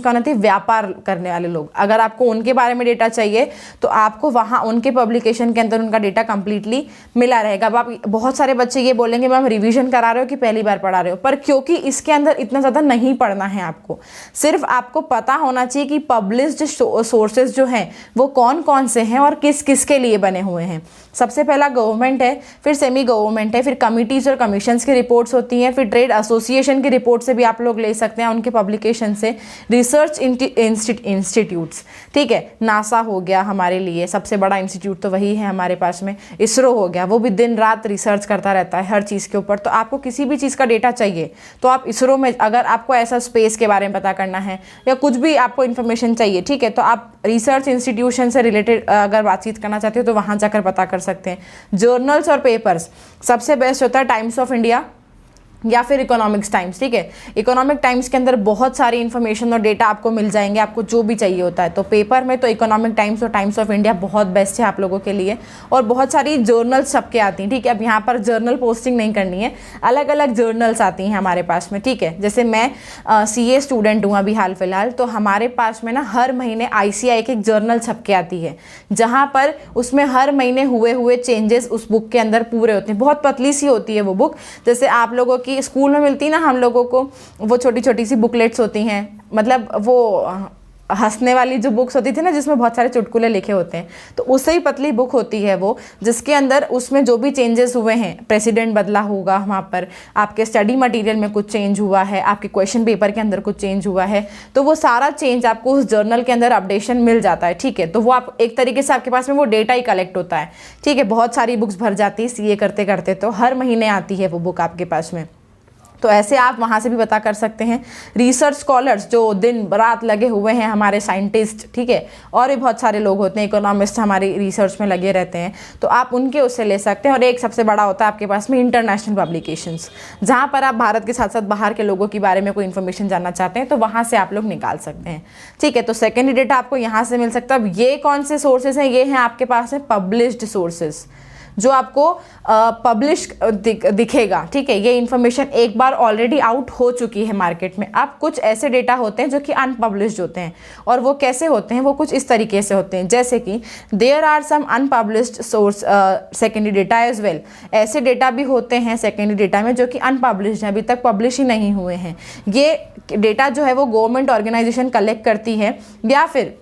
कौन होती है? व्यापार करने वाले लोग। अगर आपको उनके बारे में डेटा चाहिए तो आपको वहाँ उनके पब्लिकेशन के अंदर उनका डेटा कंप्लीटली मिला रहेगा। अब आप बहुत सारे बच्चे ये बोलेंगे मैम रिविजन करा रहे हो कि पहली बार पढ़ा रहे हो, पर क्योंकि इसके अंदर इतना ज़्यादा नहीं पढ़ना है आपको, सिर्फ आपको पता होना चाहिए कि पब्लिश्ड सोर्सेज जो हैं वो कौन कौन से हैं और किस किस के लिए बने हुए हैं। सबसे पहला गवर्नमेंट है, फिर सेमी गवर्नमेंट है, फिर कमिटीज़ और कमीशंस की रिपोर्ट्स होती हैं, फिर ट्रेड एसोसिएशन की रिपोर्ट से भी आप लोग ले सकते हैं उनके पब्लिकेशन से। रिसर्च इंस्टीट्यूट्स, ठीक है। नासा हो गया हमारे लिए सबसे बड़ा इंस्टीट्यूट, तो वही है हमारे पास में। इसरो हो गया, वो भी दिन रात रिसर्च करता रहता है हर चीज़ के ऊपर। तो आपको किसी भी चीज़ का डेटा चाहिए तो आप इसरो में, अगर आपको ऐसा स्पेस के बारे में पता करना है या कुछ भी आपको इन्फॉर्मेशन चाहिए, ठीक है, तो आप रिसर्च इंस्टीट्यूशन से रिलेटेड अगर बातचीत करना चाहते हो तो वहाँ जाकर पता कर सकते हैं। जर्नल्स और पेपर्स सबसे बेस्ट होता है टाइम्स ऑफ इंडिया या फिर इकोनॉमिक्स टाइम्स, ठीक है। इकोनॉमिक टाइम्स के अंदर बहुत सारी इन्फॉर्मेशन और डेटा आपको मिल जाएंगे, आपको जो भी चाहिए होता है। तो पेपर में तो इकोनॉमिक टाइम्स और टाइम्स ऑफ इंडिया बहुत बेस्ट है आप लोगों के लिए। और बहुत सारी जर्नल्स सबके आती हैं, ठीक है। अब यहाँ पर जर्नल पोस्टिंग नहीं करनी है, अलग अलग जर्नल्स आती हैं हमारे पास में, ठीक है। जैसे मैं CA स्टूडेंट हूँ अभी हाल फिलहाल, तो हमारे पास में ना हर महीने ICI एक जर्नल छप के आती है, जहाँ पर उसमें हर महीने हुए चेंजेस उस बुक के अंदर पूरे होते हैं। बहुत पतली सी होती है वो बुक, जैसे आप लोगों की स्कूल में मिलती ना हम लोगों को वो छोटी छोटी सी बुकलेट्स होती हैं, मतलब वो हंसने वाली जो बुक्स होती थी ना जिसमें बहुत सारे चुटकुले लिखे होते हैं, तो उससे ही पतली बुक होती है वो, जिसके अंदर उसमें जो भी चेंजेस हुए हैं, प्रेसिडेंट बदला होगा वहाँ पर, आपके स्टडी मटेरियल में कुछ चेंज हुआ है, आपके क्वेश्चन पेपर के अंदर कुछ चेंज हुआ है, तो वो सारा चेंज आपको उस जर्नल के अंदर अपडेशन मिल जाता है, ठीक है। तो वो आप एक तरीके से आपके पास में वो डेटा ही कलेक्ट होता है, ठीक है। बहुत सारी बुक्स भर जाती है CA करते करते, तो हर महीने आती है वो बुक आपके पास में। तो ऐसे आप वहाँ से भी पता कर सकते हैं। रिसर्च स्कॉलर्स जो दिन रात लगे हुए हैं, हमारे साइंटिस्ट, ठीक है, और भी बहुत सारे लोग होते हैं, इकोनॉमिस्ट हमारी रिसर्च में लगे रहते हैं, तो आप उनके उससे ले सकते हैं। और एक सबसे बड़ा होता है आपके पास में इंटरनेशनल पब्लिकेशंस, जहाँ पर आप भारत के साथ साथ बाहर के लोगों के बारे में कोई इन्फॉर्मेशन जानना चाहते हैं तो वहाँ से आप लोग निकाल सकते हैं, ठीक है। तो सेकेंडरी डेटा आपको यहाँ से मिल सकता है। अब ये कौन से सोर्सेज हैं? ये हैं आपके पास में पब्लिश्ड सोर्सेज, जो आपको पब्लिश दिखेगा, ठीक है। ये इन्फॉर्मेशन एक बार ऑलरेडी आउट हो चुकी है मार्केट में। अब कुछ ऐसे डेटा होते हैं जो कि अनपब्लिश्ड होते हैं, और वो कैसे होते हैं? वो कुछ इस तरीके से होते हैं, जैसे कि there are some unpublished source secondary data as well. ऐसे डेटा भी होते हैं सेकेंडरी डेटा में जो कि अनपब्लिश्ड हैं, अभी तक पब्लिश ही नहीं हुए हैं। ये डेटा जो है वो गवर्नमेंट ऑर्गेनाइजेशन कलेक्ट करती है, या फिर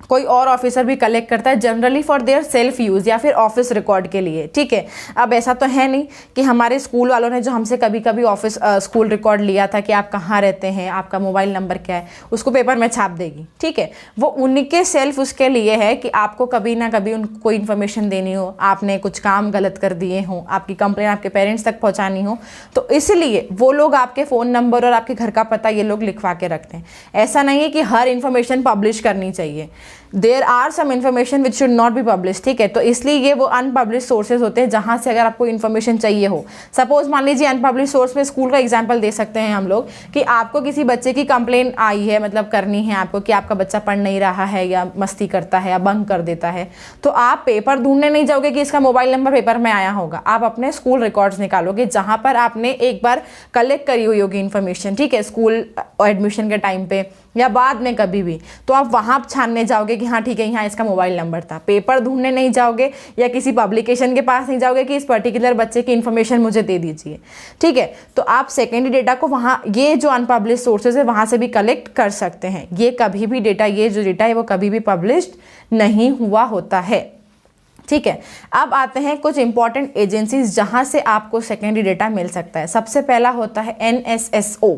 कोई और ऑफिसर भी कलेक्ट करता है generally for their self use या फिर ऑफिस रिकॉर्ड के लिए, ठीक है। अब ऐसा तो है नहीं कि हमारे स्कूल वालों ने जो हमसे कभी कभी ऑफिस स्कूल रिकॉर्ड लिया था कि आप कहाँ रहते हैं, आपका मोबाइल नंबर क्या है, उसको पेपर में छाप देगी, ठीक है। वो उनके सेल्फ उसके लिए है कि आपको कभी ना कभी उनको कोई इन्फॉर्मेशन देनी हो, आपने कुछ काम गलत कर दिए हो, आपकी कंप्लेन आपके पेरेंट्स तक पहुँचानी हो, तो इसलिए वो लोग आपके फ़ोन नंबर और आपके घर का पता ये लोग लिखवा के रखते हैं। ऐसा नहीं है कि हर इन्फॉर्मेशन पब्लिश करनी चाहिए, there are some information which should not be publish, ठीक है। तो इसलिए ये वो अनपब्लिश सोर्सेज होते हैं जहाँ से अगर आपको इन्फॉर्मेशन चाहिए हो, सपोज मान लीजिए अनपब्लिश सोर्स में स्कूल का एग्जांपल दे सकते हैं हम लोग कि आपको किसी बच्चे की कंप्लेन आई है, मतलब करनी है आपको कि आपका बच्चा पढ़ नहीं रहा है या मस्ती करता है या बंक कर देता है, तो आप पेपर ढूंढने नहीं जाओगे कि इसका मोबाइल नंबर पेपर में आया होगा, आप अपने स्कूल रिकॉर्ड्स निकालोगे जहाँ पर आपने एक बार कलेक्ट करी हुई होगी इन्फॉर्मेशन, ठीक है, स्कूल एडमिशन के टाइम पे या बाद में कभी भी, तो आप वहाँ छानने जाओगे कि हाँ ठीक है यहाँ इसका मोबाइल नंबर था। पेपर ढूंढने नहीं जाओगे या किसी पब्लिकेशन के पास नहीं जाओगे कि इस पर्टिकुलर बच्चे की इन्फॉर्मेशन मुझे दे दीजिए, ठीक है। तो आप सेकेंडरी डेटा को वहाँ, ये जो अनपब्लिश सोर्सेज है वहाँ से भी कलेक्ट कर सकते हैं। ये कभी भी डेटा, ये जो डेटा है वो कभी भी पब्लिश्ड नहीं हुआ होता है, ठीक है। अब आते हैं कुछ इंपॉर्टेंट एजेंसीज जहां से आपको सेकेंडरी डेटा मिल सकता है। सबसे पहला होता है NSSO,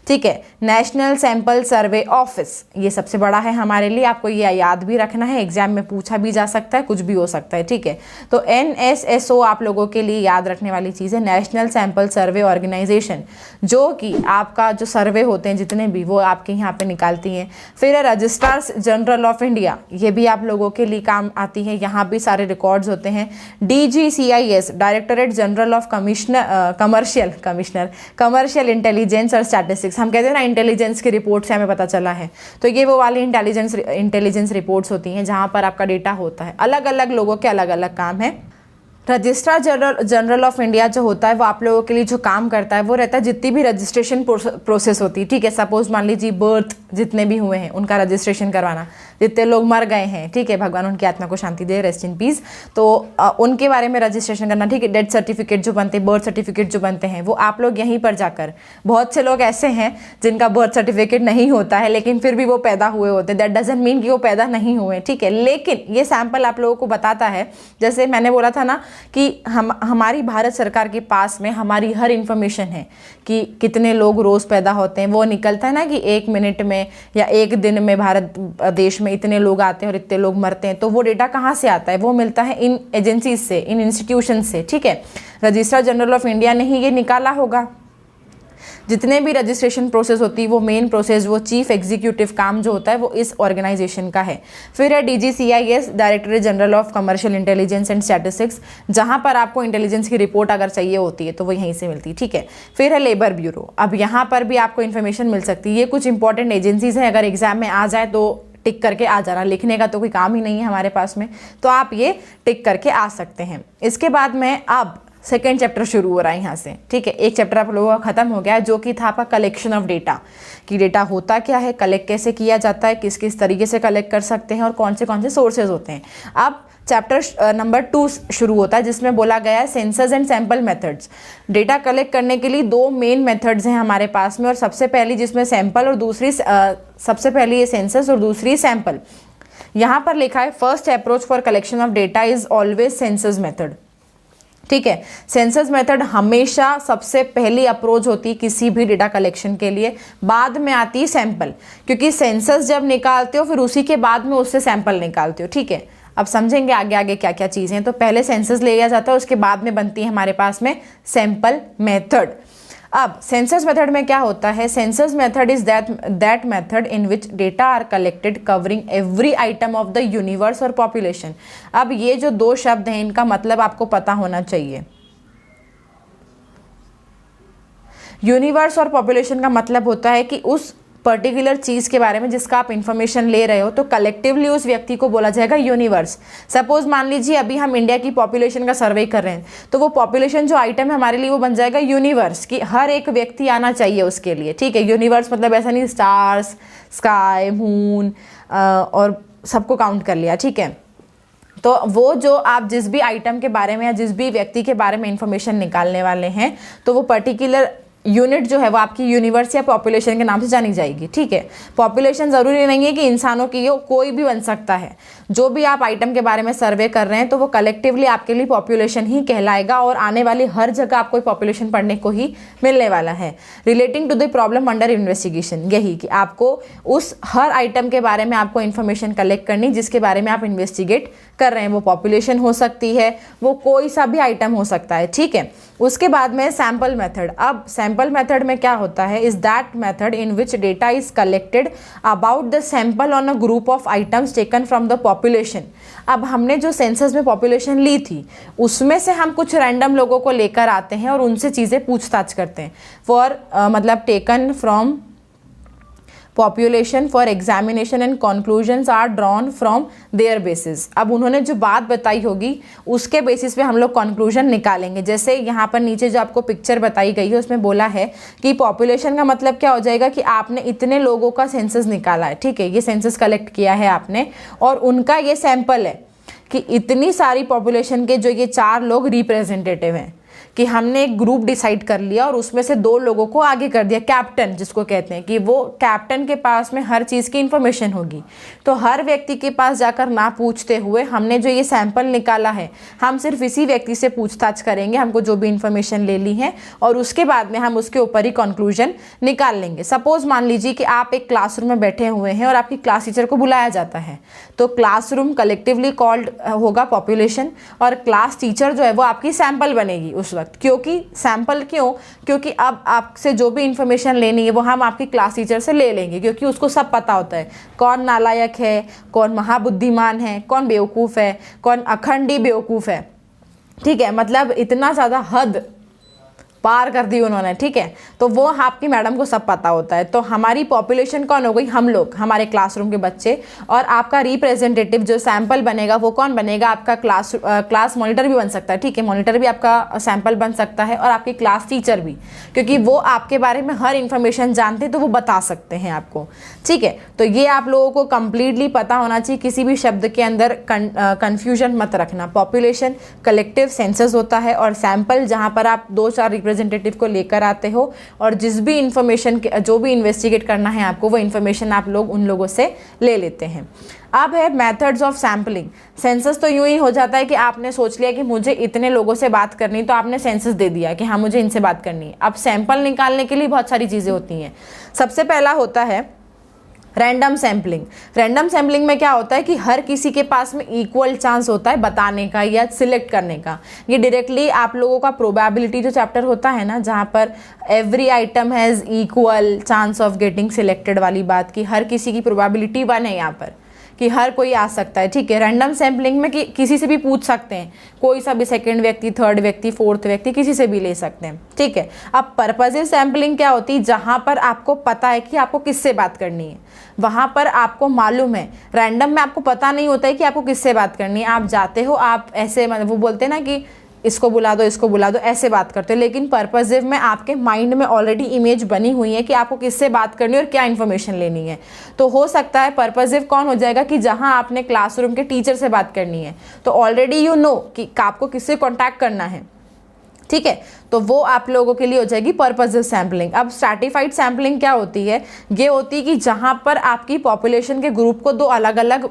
ठीक है, नेशनल सैंपल सर्वे ऑफिस। ये सबसे बड़ा है हमारे लिए, आपको ये याद भी रखना है, एग्जाम में पूछा भी जा सकता है, कुछ भी हो सकता है, ठीक है। तो NSSO आप लोगों के लिए याद रखने वाली चीज़ है, नेशनल सैंपल सर्वे ऑर्गेनाइजेशन, जो कि आपका जो सर्वे होते हैं जितने भी वो आपके यहाँ पे निकालती हैं। फिर है रजिस्ट्रार्स जनरल ऑफ इंडिया, ये भी आप लोगों के लिए काम आती है, यहाँ भी सारे रिकॉर्ड्स होते हैं। DGCIS, directorate general of commercial intelligence और स्टैटिस्टिक्स, हम कहते हैं ना इंटेलिजेंस की रिपोर्ट से हमें पता चला है, तो ये वो वाली इंटेलिजेंस रिपोर्ट्स होती हैं जहाँ पर आपका डेटा होता है। अलग अलग लोगों के अलग अलग काम है। रजिस्ट्रार जनरल ऑफ इंडिया जो होता है वो आप लोगों के लिए जो काम करता है वो रहता है जितनी भी रजिस्ट्रेशन प्रोसेस होती है, ठीक है। सपोज मान लीजिए बर्थ जितने भी हुए हैं उनका रजिस्ट्रेशन करवाना, जितने लोग मर गए हैं, ठीक है, भगवान उनकी आत्मा को शांति दे, रेस्ट इन पीस, तो उनके बारे में रजिस्ट्रेशन करना, ठीक है। डेथ सर्टिफिकेट जो बनते हैं, बर्थ सर्टिफिकेट जो बनते हैं, वो आप लोग यहीं पर जाकर, बहुत से लोग ऐसे हैं जिनका बर्थ सर्टिफिकेट नहीं होता है लेकिन फिर भी वो पैदा हुए होते हैं, दैट डजंट मीन कि वो पैदा नहीं हुए, ठीक है। लेकिन ये सैंपल आप लोगों को बताता है, जैसे मैंने बोला था ना कि हमारी भारत सरकार के पास में हमारी हर इंफॉर्मेशन है कि कितने लोग रोज़ पैदा होते हैं, वो निकलता है ना कि 1 मिनट में या 1 दिन में भारत देश में इतने लोग आते हैं और इतने लोग मरते हैं। तो वो डेटा कहाँ से आता है? वो मिलता है इन एजेंसीज से, इन इंस्टीट्यूशन से, ठीक है। रजिस्ट्रार जनरल ऑफ इंडिया ने ही ये निकाला होगा। जितने भी रजिस्ट्रेशन प्रोसेस होती है वो मेन प्रोसेस, वो चीफ एग्जीक्यूटिव काम जो होता है वो इस ऑर्गेनाइजेशन का है। फिर है DGCIS, directorate general of commercial intelligence and statistics, जहां पर आपको इंटेलिजेंस की रिपोर्ट अगर चाहिए होती है तो वो यहीं से मिलती है, ठीक है। फिर है लेबर ब्यूरो, अब यहाँ पर भी आपको इन्फॉर्मेशन मिल सकती है। ये कुछ इंपॉर्टेंट एजेंसीज हैं, अगर एग्जाम में आ जाए तो टिक करके आ जाना, लिखने का तो कोई काम ही नहीं है हमारे पास में, तो आप ये टिक करके आ सकते हैं। इसके बाद में अब सेकेंड चैप्टर शुरू हो रहा है यहाँ से, ठीक है। एक चैप्टर आप लोगों का खत्म हो गया जो कि था आपका कलेक्शन ऑफ डेटा, कि डेटा होता क्या है, कलेक्ट कैसे किया जाता है, किस किस तरीके से कलेक्ट कर सकते हैं और कौन से सोर्सेज होते हैं। अब चैप्टर नंबर 2 शुरू होता है जिसमें बोला गया है census and sample methods. Data collect करने के लिए 2 मेन मेथड्स हैं हमारे पास में, और सबसे पहली जिसमें सैंपल और दूसरी सबसे पहली ये सेंसस और दूसरी सैंपल। यहाँ पर लिखा है first approach for collection of data is always census method, ठीक है। सेंसस मेथड हमेशा सबसे पहली अप्रोच होती है किसी भी डेटा कलेक्शन के लिए, बाद में आती है सैंपल, क्योंकि सेंसस जब निकालते हो फिर उसी के बाद में उससे सैंपल निकालते हो, ठीक है। अब समझेंगे आगे आगे क्या क्या चीज़ें। तो पहले सेंसस लिया जाता है, उसके बाद में बनती है हमारे पास में सैंपल मेथड। अब सेंसस मेथड में क्या होता है? Census method is that method in which data are collected covering every item of the universe और पॉपुलेशन। अब ये जो 2 शब्द हैं इनका मतलब आपको पता होना चाहिए। यूनिवर्स और पॉपुलेशन का मतलब होता है कि उस पर्टिकुलर चीज़ के बारे में जिसका आप इंफॉर्मेशन ले रहे हो, तो कलेक्टिवली उस व्यक्ति को बोला जाएगा यूनिवर्स। सपोज मान लीजिए अभी हम इंडिया की पॉपुलेशन का सर्वे कर रहे हैं, तो वो पॉपुलेशन जो आइटम है हमारे लिए वो बन जाएगा यूनिवर्स, कि हर एक व्यक्ति आना चाहिए उसके लिए, ठीक है। यूनिवर्स मतलब ऐसा नहीं स्टार्स, स्काई, मून और सबको काउंट कर लिया, ठीक है। तो वो जो आप जिस भी आइटम के बारे में या जिस भी व्यक्ति के बारे में इंफॉर्मेशन निकालने वाले हैं, तो वो पर्टिकुलर यूनिट जो है वो आपकी यूनिवर्स या पॉपुलेशन के नाम से जानी जाएगी। ठीक है, पॉपुलेशन ज़रूरी नहीं है कि इंसानों की हो, कोई भी बन सकता है। जो भी आप आइटम के बारे में सर्वे कर रहे हैं तो वो कलेक्टिवली आपके लिए पॉपुलेशन ही कहलाएगा और आने वाली हर जगह आपको पॉपुलेशन पढ़ने को ही मिलने वाला है। Relating to the problem under investigation, यही कि आपको उस हर आइटम के बारे में आपको इन्फॉर्मेशन कलेक्ट करनी जिसके बारे में आप इन्वेस्टिगेट कर रहे हैं। वो पॉपुलेशन हो सकती है, वो कोई सा भी आइटम हो सकता है। ठीक है, उसके बाद में सैम्पल मेथड। अब सैम्पल मेथड में क्या होता है, is that method in which data is collected about the sample on a group of items taken from the population. अब हमने जो सेंसस में पॉपुलेशन ली थी उसमें से हम कुछ रैंडम लोगों को लेकर आते हैं और उनसे चीज़ें पूछताछ करते हैं। फॉर मतलब taken from population for examination and conclusions are drawn from their basis. अब उन्होंने जो बात बताई होगी उसके बेसिस पे हम लोग कंक्लूजन निकालेंगे। जैसे यहाँ पर नीचे जो आपको पिक्चर बताई गई है उसमें बोला है कि पॉपुलेशन का मतलब क्या हो जाएगा कि आपने इतने लोगों का सेंसस निकाला है। ठीक है, ये सेंसस कलेक्ट किया है आपने और उनका ये सैंपल है कि इतनी सारी पॉपुलेशन के जो ये 4 लोग रिप्रेजेंटेटिव हैं, कि हमने एक ग्रुप डिसाइड कर लिया और उसमें से 2 लोगों को आगे कर दिया, कैप्टन जिसको कहते हैं, कि वो कैप्टन के पास में हर चीज़ की इन्फॉर्मेशन होगी। तो हर व्यक्ति के पास जाकर ना पूछते हुए हमने जो ये सैंपल निकाला है हम सिर्फ इसी व्यक्ति से पूछताछ करेंगे, हमको जो भी इन्फॉर्मेशन ले ली है, और उसके बाद में हम उसके ऊपर ही कंक्लूजन निकाल लेंगे। सपोज मान लीजिए कि आप एक क्लासरूम में बैठे हुए हैं और आपकी क्लास टीचर को बुलाया जाता है, तो क्लासरूम कलेक्टिवली कॉल्ड होगा पॉपुलेशन और क्लास टीचर जो है वो आपकी सैंपल बनेगी उस वक्त। क्योंकि सैंपल क्यों, क्योंकि अब आपसे जो भी इंफॉर्मेशन लेनी है वो हम आपकी क्लास टीचर से ले लेंगे, क्योंकि उसको सब पता होता है कौन नालायक है, कौन महाबुद्धिमान है, कौन बेवकूफ़ है, कौन अखंडी बेवकूफ़ है। ठीक है, मतलब इतना ज़्यादा हद पार कर दी उन्होंने। ठीक है, तो वो आपकी मैडम को सब पता होता है। तो हमारी पॉपुलेशन कौन हो गई, हम लोग, हमारे क्लासरूम के बच्चे, और आपका रिप्रेजेंटेटिव जो सैंपल बनेगा वो कौन बनेगा, आपका क्लास मॉनिटर भी बन सकता है। ठीक है, मॉनिटर भी आपका सैंपल बन सकता है और आपकी क्लास टीचर भी, क्योंकि वो आपके बारे में हर इन्फॉर्मेशन जानते हैं तो वो बता सकते हैं आपको। ठीक है, तो ये आप लोगों को कंप्लीटली पता होना चाहिए, किसी भी शब्द के अंदर कन्फ्यूजन मत रखना। पॉपुलेशन कलेक्टिव सेंसस होता है और सैंपल जहाँ पर आप 2-4 रिप्रेजेंटेटिव को लेकर आते हो और जिस भी इंफॉर्मेशन जो भी इन्वेस्टिगेट करना है आपको वो इन्फॉर्मेशन आप लोग उन लोगों से ले लेते हैं। अब है मेथड्स ऑफ सैम्पलिंग। सेंसस तो यूं ही हो जाता है कि आपने सोच लिया कि मुझे इतने लोगों से बात करनी, तो आपने सेंसस दे दिया कि हाँ मुझे इनसे बात करनी है। अब सैंपल निकालने के लिए बहुत सारी चीज़ें होती हैं। सबसे पहला होता है रैंडम सैम्पलिंग। रैंडम सैम्पलिंग में क्या होता है कि हर किसी के पास में इक्वल चांस होता है बताने का या सिलेक्ट करने का। ये डायरेक्टली आप लोगों का प्रोबेबिलिटी जो चैप्टर होता है ना, जहाँ पर every item has equal chance of getting selected वाली बात की, हर किसी की प्रोबेबिलिटी 1 है यहाँ पर कि हर कोई आ सकता है। ठीक है, रैंडम सैम्पलिंग में कि किसी से भी पूछ सकते हैं, कोई सा भी सेकंड व्यक्ति, थर्ड व्यक्ति, फोर्थ व्यक्ति, किसी से भी ले सकते हैं। ठीक है, अब पर्पजिव सैम्पलिंग क्या होती है, जहाँ पर आपको पता है कि आपको किससे बात करनी है, वहाँ पर आपको मालूम है। रैंडम में आपको पता नहीं होता है कि आपको किससे बात करनी है, आप जाते हो, आप ऐसे मतलब वो बोलते हैं ना कि इसको बुला दो, इसको बुला दो, ऐसे बात करते हो। लेकिन पर्पजिव में आपके माइंड में ऑलरेडी इमेज बनी हुई है कि आपको किससे बात करनी है और क्या इन्फॉर्मेशन लेनी है। तो हो सकता है पर्पजिव कौन हो जाएगा कि जहां आपने क्लासरूम के टीचर से बात करनी है तो ऑलरेडी यू नो कि आपको किससे कॉन्टैक्ट करना है। ठीक है, तो वो आप लोगों के लिए हो जाएगी पर्पजिव सैम्पलिंग। अब स्ट्रैटिफाइड सैम्पलिंग क्या होती है, ये होती है कि जहाँ पर आपकी पॉपुलेशन के ग्रुप को 2 अलग अलग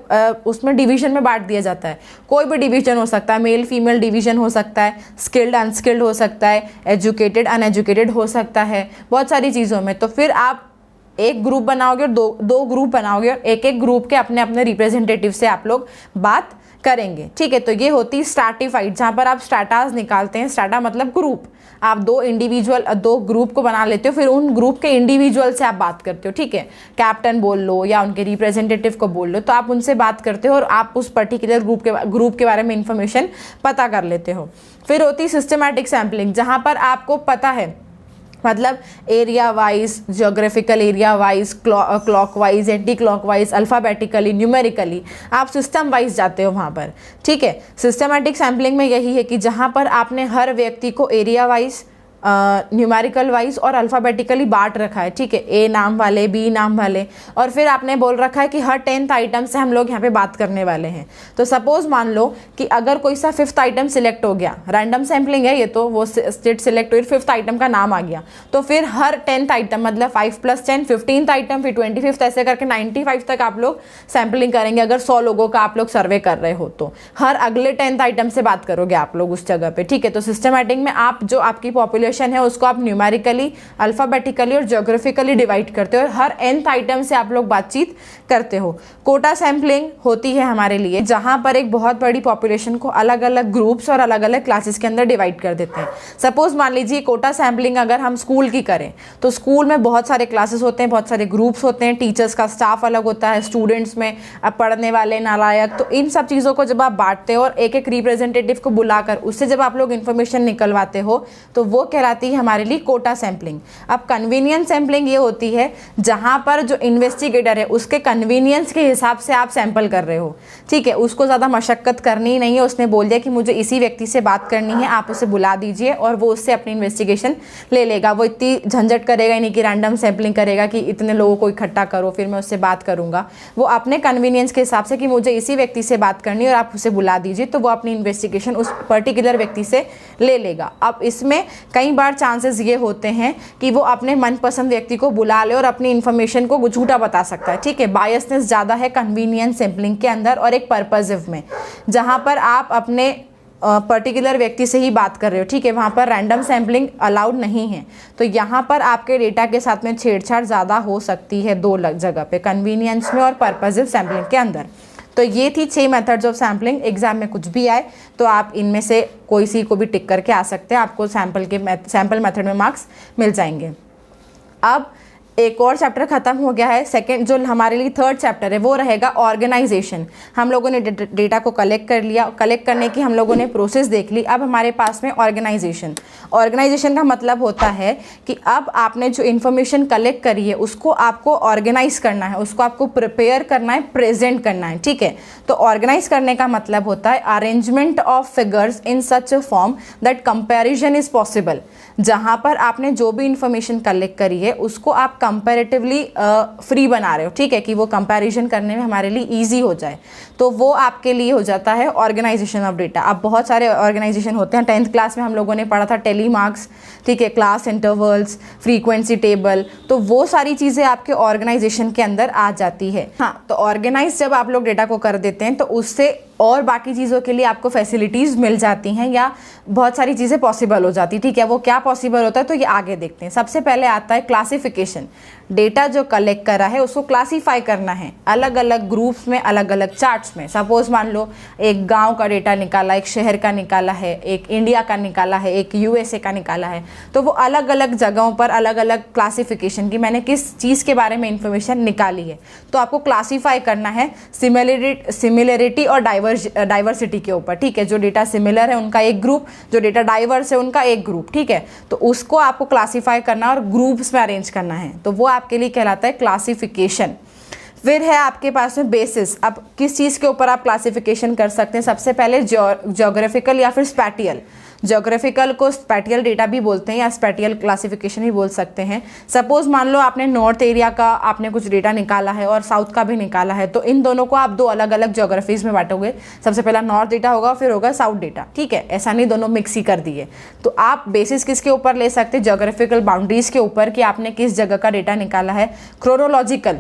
उसमें डिवीजन में बांट दिया जाता है। कोई भी डिवीजन हो सकता है, मेल फीमेल डिवीजन हो सकता है, स्किल्ड अनस्किल्ड हो सकता है, एजुकेटेड अनएजुकेटेड हो सकता है, बहुत सारी चीज़ों में। तो फिर आप एक ग्रुप बनाओगे और दो ग्रुप बनाओगे और एक ग्रुप के अपने अपने रिप्रेजेंटेटिव से आप लोग बात करेंगे। ठीक है, तो ये होती है स्ट्रैटिफाइड, जहाँ पर आप स्ट्रैटाज निकालते हैं। स्ट्रैटा मतलब ग्रुप, आप 2 ग्रुप को बना लेते हो, फिर उन ग्रुप के इंडिविजुअल से आप बात करते हो। ठीक है, कैप्टन बोल लो या उनके रिप्रेजेंटेटिव को बोल लो, तो आप उनसे बात करते हो और आप उस पर्टिकुलर ग्रुप के बारे में इंफॉर्मेशन पता कर लेते हो। फिर होती है सिस्टमैटिक सैम्पलिंग, जहाँ पर आपको पता है, मतलब area wise, geographical area wise, clock wise, anti clock wise, alphabetically, numerically, आप सिस्टम वाइज जाते हो वहाँ पर। ठीक है, सिस्टमैटिक सैम्पलिंग में यही है कि जहाँ पर आपने हर व्यक्ति को एरिया वाइज न्यूमेरिकल वाइज और अल्फ़ाबेटिकली बांट रखा है, ठीक है, ए नाम वाले, बी नाम वाले, और फिर आपने बोल रखा है कि हर 10th आइटम से हम लोग यहाँ पे बात करने वाले हैं। तो सपोज मान लो कि अगर कोई सा 5th आइटम सिलेक्ट हो गया, रैंडम सैम्पलिंग है ये, तो वो स्टेट सिलेक्ट हुई, 5th आइटम का नाम आ गया, तो फिर हर 10th आइटम मतलब 5 + 10 15th आइटम, फिर 25th, ऐसे करके 95 तक आप लोग सैम्पलिंग करेंगे। अगर 100 लोगों का आप लोग सर्वे कर रहे हो तो हर अगले 10th आइटम से बात करोगे आप लोग उस जगह पे, ठीक है। तो सिस्टमैटिक में आप जो आपकी पॉपुलेशन है उसको आप न्यूमेरिकली, अल्फ़ाबेटिकली और ज्योग्राफिकली डिवाइड करते हो और हर nth आइटम से आप लोग बातचीत करते हो। कोटा सैम्पलिंग होती है हमारे लिए जहाँ पर एक बहुत बड़ी पॉपुलेशन को अलग अलग ग्रुप्स और अलग अलग क्लासेस के अंदर डिवाइड कर देते हैं। सपोज मान लीजिए कोटा सैम्पलिंग अगर हम स्कूल की करें तो स्कूल में बहुत सारे क्लासेस होते हैं, बहुत सारे ग्रुप्स होते हैं, टीचर्स का स्टाफ अलग होता है, स्टूडेंट्स में अब पढ़ने वाले, नालायक, तो इन सब चीज़ों को जब आप बांटते हो और एक एक रिप्रेजेंटेटिव को बुलाकर उससे जब आप लोग इन्फॉर्मेशन निकलवाते हो तो वो कहलाती है हमारे लिए कोटा सैम्पलिंग। अब कन्वीनियंस सैम्पलिंग ये होती है जहाँ पर जो इन्वेस्टिगेटर है उसके कन्वीनियंस के हिसाब से आप सैंपल कर रहे हो, ठीक है, उसको ज़्यादा मशक्क़त करनी नहीं है, उसने बोल दिया कि मुझे इसी व्यक्ति से बात करनी है, आप उसे बुला दीजिए और वो उससे अपनी इन्वेस्टिगेशन ले लेगा। वो इतनी झंझट करेगा ही नहीं कि रैंडम सैम्पलिंग करेगा कि इतने लोगों को इकट्ठा करो फिर मैं उससे बात करूँगा। वो अपने कन्वीनियंस के हिसाब से कि मुझे इसी व्यक्ति से बात करनी है और आप उसे बुला दीजिए, तो वो अपनी इन्वेस्टिगेशन उस पर्टिकुलर व्यक्ति से ले लेगा। अब इसमें कई बार चांसेस ये होते हैं कि वो अपने मनपसंद व्यक्ति को बुला ले और अपनी इन्फॉर्मेशन को झूठा बता सकता है, ठीक है। बायसनेस ज़्यादा है कन्वीनियंस सैम्पलिंग के अंदर और एक पर्पसिव में, जहाँ पर आप अपने पर्टिकुलर व्यक्ति से ही बात कर रहे हो, ठीक है, वहाँ पर रैंडम सैम्पलिंग अलाउड नहीं है। तो यहाँ पर आपके डेटा के साथ में छेड़छाड़ ज़्यादा हो सकती है दो जगह पे, कन्वीनियंस में और पर्पसिव सैम्पलिंग के अंदर। तो ये थी 6 मेथड्स ऑफ सैम्पलिंग। एग्जाम में कुछ भी आए तो आप इनमें से कोई सी को भी टिक करके आ सकते हैं, आपको सैम्पल मेथड में मार्क्स मिल जाएंगे। अब एक और चैप्टर ख़त्म हो गया है, सेकंड जो हमारे लिए 3rd चैप्टर है वो रहेगा ऑर्गेनाइजेशन। हम लोगों ने डेटा को कलेक्ट कर लिया, कलेक्ट करने की हम लोगों ने प्रोसेस देख ली। अब हमारे पास में ऑर्गेनाइजेशन का मतलब होता है कि अब आपने जो इन्फॉर्मेशन कलेक्ट करी है उसको आपको ऑर्गेनाइज करना है, उसको आपको प्रिपेयर करना है, प्रेजेंट करना है, ठीक है। तो ऑर्गेनाइज करने का मतलब होता है arrangement of figures in such a form that comparison is possible. जहाँ पर आपने जो भी इंफॉर्मेशन कलेक्ट करी है उसको आप कंपैरेटिवली फ्री बना रहे हो, ठीक है, कि वो कंपैरिजन करने में हमारे लिए इजी हो जाए, तो वो आपके लिए हो जाता है ऑर्गेनाइजेशन ऑफ डेटा। अब बहुत सारे ऑर्गेनाइजेशन होते हैं, 10th क्लास में हम लोगों ने पढ़ा था टेलीमार्क्स, ठीक है, क्लास इंटरवल्स, फ्रीक्वेंसी टेबल, तो वो सारी चीज़ें आपके ऑर्गेनाइजेशन के अंदर आ जाती है। हाँ, तो ऑर्गेनाइज जब आप लोग डेटा को कर देते हैं तो उससे और बाकी चीज़ों के लिए आपको फैसिलिटीज़ मिल जाती हैं या बहुत सारी चीज़ें पॉसिबल हो जाती, ठीक है। वो क्या पॉसिबल होता है तो ये आगे देखते हैं। सबसे पहले आता है क्लासिफिकेशन। डेटा जो कलेक्ट करा है उसको क्लासीफाई करना है अलग अलग ग्रुप्स में, अलग अलग चार्ट्स में। सपोज मान लो एक गांव का डेटा निकाला, एक शहर का निकाला है, एक इंडिया का निकाला है, एक यूएसए का निकाला है, तो वो अलग अलग जगहों पर अलग अलग क्लासिफिकेशन की मैंने किस चीज़ के बारे में इंफॉर्मेशन निकाली है, तो आपको क्लासीफाई करना है सिमिलरिटी और डाइवर्सिटी के ऊपर, ठीक है। जो डेटा सिमिलर है उनका एक ग्रुप, जो डेटा डाइवर्स है उनका एक ग्रुप, ठीक है। तो उसको आपको क्लासीफाई करना और ग्रुप्स में अरेंज करना है, तो वो आपके लिए कहलाता है क्लासिफिकेशन। फिर है आपके पास में बेसिस। अब किस चीज़ के ऊपर आप क्लासिफिकेशन कर सकते हैं? सबसे पहले ज्योग्राफिकल या फिर स्पैटियल। ज्योग्राफिकल को स्पैटियल डेटा भी बोलते हैं या स्पैटियल क्लासिफिकेशन भी बोल सकते हैं। सपोज मान लो आपने नॉर्थ एरिया का आपने कुछ डेटा निकाला है और साउथ का भी निकाला है, तो इन दोनों को आप दो अलग अलग ज्योग्राफीज में बांटोगे। सबसे पहला नॉर्थ डेटा होगा, फिर होगा साउथ डेटा, ठीक है। ऐसा नहीं दोनों मिक्स ही कर दिए। तो आप बेसिस किसके ऊपर ले सकते हैं? ज्योग्राफिकल बाउंड्रीज के ऊपर कि आपने किस जगह का डेटा निकाला है। क्रोनोलॉजिकल,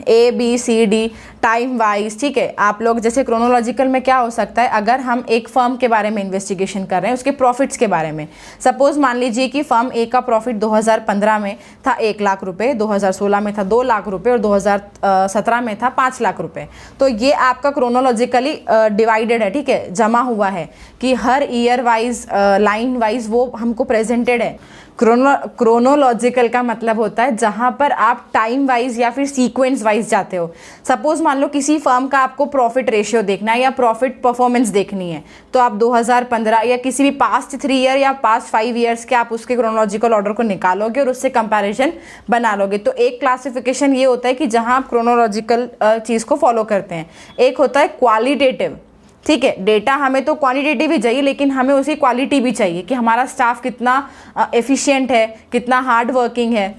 ABCD टाइम वाइज, ठीक है। आप लोग जैसे क्रोनोलॉजिकल में क्या हो सकता है, अगर हम एक फर्म के बारे में इन्वेस्टिगेशन कर रहे हैं, उसके प्रॉफिट्स के बारे में। सपोज मान लीजिए कि फर्म ए का प्रॉफिट 2015 में था 1 लाख रुपए, 2016 में था 2 लाख रुपए और 2017 में था 5 लाख रुपए। तो ये आपका क्रोनोलॉजिकली डिवाइडेड है, ठीक है, जमा हुआ है कि हर ईयर वाइज लाइन वाइज वो हमको प्रेजेंटेड है। क्रोनोलॉजिकल का मतलब होता है जहां पर आप टाइम वाइज या फिर सीक्वेंस वाइज जाते हो। सपोज मान लो किसी फर्म का आपको प्रॉफिट रेशियो देखना है या प्रॉफिट परफॉर्मेंस देखनी है, तो आप 2015 या किसी भी पास्ट 3 ईयर या पास्ट 5 ईयर्स के आप उसके क्रोनोलॉजिकल ऑर्डर को निकालोगे और उससे कंपैरिजन बना लोगे। तो एक क्लासिफिकेशन ये होता है कि जहां आप क्रोनोलॉजिकल चीज़ को फॉलो करते हैं। एक होता है क्वालिटेटिव, ठीक है, डेटा हमें तो क्वांटिटेटिव ही चाहिए, लेकिन हमें उसकी क्वालिटी भी चाहिए कि हमारा स्टाफ कितना एफिशिएंट है, कितना हार्ड वर्किंग है।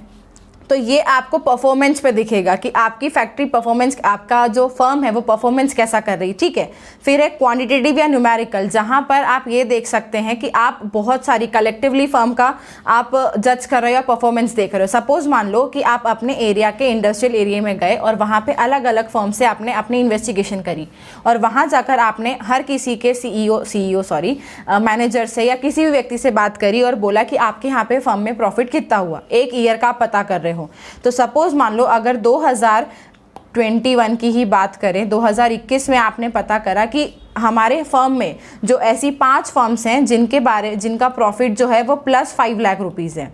तो ये आपको परफॉर्मेंस पे दिखेगा कि आपकी फैक्ट्री परफॉर्मेंस, आपका जो फर्म है वो परफॉर्मेंस कैसा कर रही है। ठीक है, फिर है क्वांटिटेटिव या न्यूमेरिकल, जहाँ पर आप ये देख सकते हैं कि आप बहुत सारी कलेक्टिवली फर्म का आप जज कर रहे हो या परफॉर्मेंस देख रहे हो। सपोज मान लो कि आप अपने एरिया के इंडस्ट्रियल एरिया में गए और वहाँ पे अलग अलग फर्म से आपने अपनी इन्वेस्टिगेशन करी और वहाँ जाकर आपने हर किसी के मैनेजर से या किसी भी व्यक्ति से बात करी और बोला कि आपके यहाँ पे फर्म में प्रॉफिट कितना हुआ, एक ईयर का आप पता कर रहे हो। तो सपोज मान लो अगर 2021 की ही बात करें, 2021 में आपने पता करा कि हमारे फर्म में जो ऐसी 5 फर्म्स हैं जिनका प्रॉफिट जो है वो +5 लाख रुपीज़ है।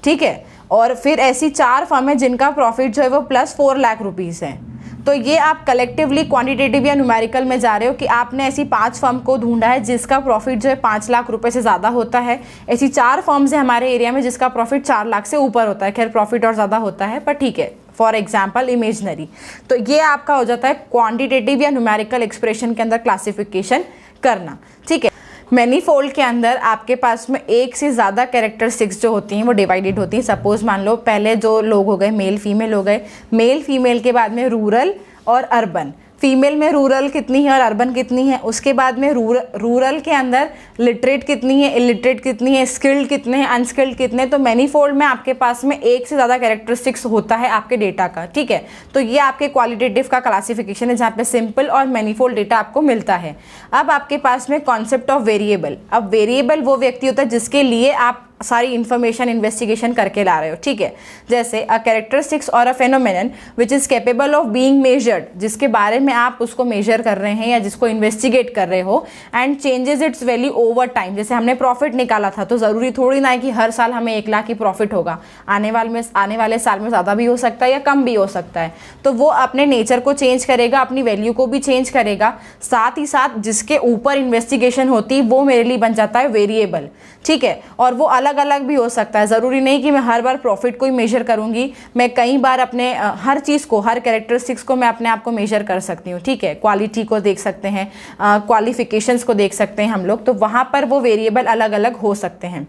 ठीक है, और फिर ऐसी 4 फर्म है जिनका प्रॉफिट जो है वो +4 लाख रुपीज़ है। तो ये आप कलेक्टिवली क्वांटिटेटिव या न्यूमेरिकल में जा रहे हो कि आपने ऐसी 5 फर्म को ढूंढा है जिसका प्रॉफिट जो है 5 लाख रुपए से ज़्यादा होता है। ऐसी 4 फर्म्स है हमारे एरिया में जिसका प्रॉफिट 4 लाख से ऊपर होता है। खैर प्रॉफिट और ज़्यादा होता है पर ठीक है, फॉर एग्जाम्पल इमेजनरी। तो ये आपका हो जाता है क्वांटिटेटिव या न्यूमेरिकल एक्सप्रेशन के अंदर क्लासिफिकेशन करना। ठीक है, मैनीफोल्ड के अंदर आपके पास में एक से ज़्यादा कैरेक्टरिस्टिक्स जो होती हैं वो डिवाइडेड होती हैं। सपोज मान लो पहले जो लोग हो गए मेल फीमेल हो गए, मेल फीमेल के बाद में रूरल और अर्बन, फीमेल में रूरल कितनी है और अर्बन कितनी है, उसके बाद में रूरल के अंदर लिटरेट कितनी है, इलिटरेट कितनी है, स्किल्ड कितने हैं, अनस्किल्ड कितने। तो मैनीफोल्ड में आपके पास में एक से ज़्यादा कैरेक्टरिस्टिक्स होता है आपके डेटा का। ठीक है, तो ये आपके क्वालिटेटिव का क्लासिफिकेशन है जहाँ पे सिंपल और मैनीफोल्ड डेटा आपको मिलता है। अब आपके पास में कॉन्सेप्ट ऑफ वेरिएबल। अब वेरिएबल वो व्यक्ति होता है जिसके लिए आप सारी इन्फॉर्मेशन इन्वेस्टिगेशन करके ला रहे हो। ठीक है, जैसे अ कैरेक्टरिस्टिक्स और uh phenomenon which is capable of being measured, जिसके बारे में आप उसको मेजर कर रहे हैं या जिसको इन्वेस्टिगेट कर रहे हो, and changes it's value over time. जैसे हमने प्रॉफिट निकाला था तो ज़रूरी थोड़ी ना है कि हर साल हमें 1 लाख की प्रॉफिट होगा, आने वाले साल में ज़्यादा भी हो सकता है या कम भी हो सकता है। तो वो अपने नेचर को चेंज करेगा, अपनी वैल्यू को भी चेंज करेगा, साथ ही साथ जिसके ऊपर इन्वेस्टिगेशन होती है वो मेरे लिए बन जाता है वेरिएबल। ठीक है, और वो अलग अलग भी हो सकता है, ज़रूरी नहीं कि मैं हर बार प्रॉफिट को ही मेजर करूंगी, मैं कई बार अपने हर चीज़ को, हर कैरेक्टरिस्टिक्स को मैं अपने आप को मेजर कर सकती हूँ। ठीक है, क्वालिटी को देख सकते हैं, क्वालिफिकेशंस को देख सकते हैं हम लोग, तो वहाँ पर वो वेरिएबल अलग अलग हो सकते हैं।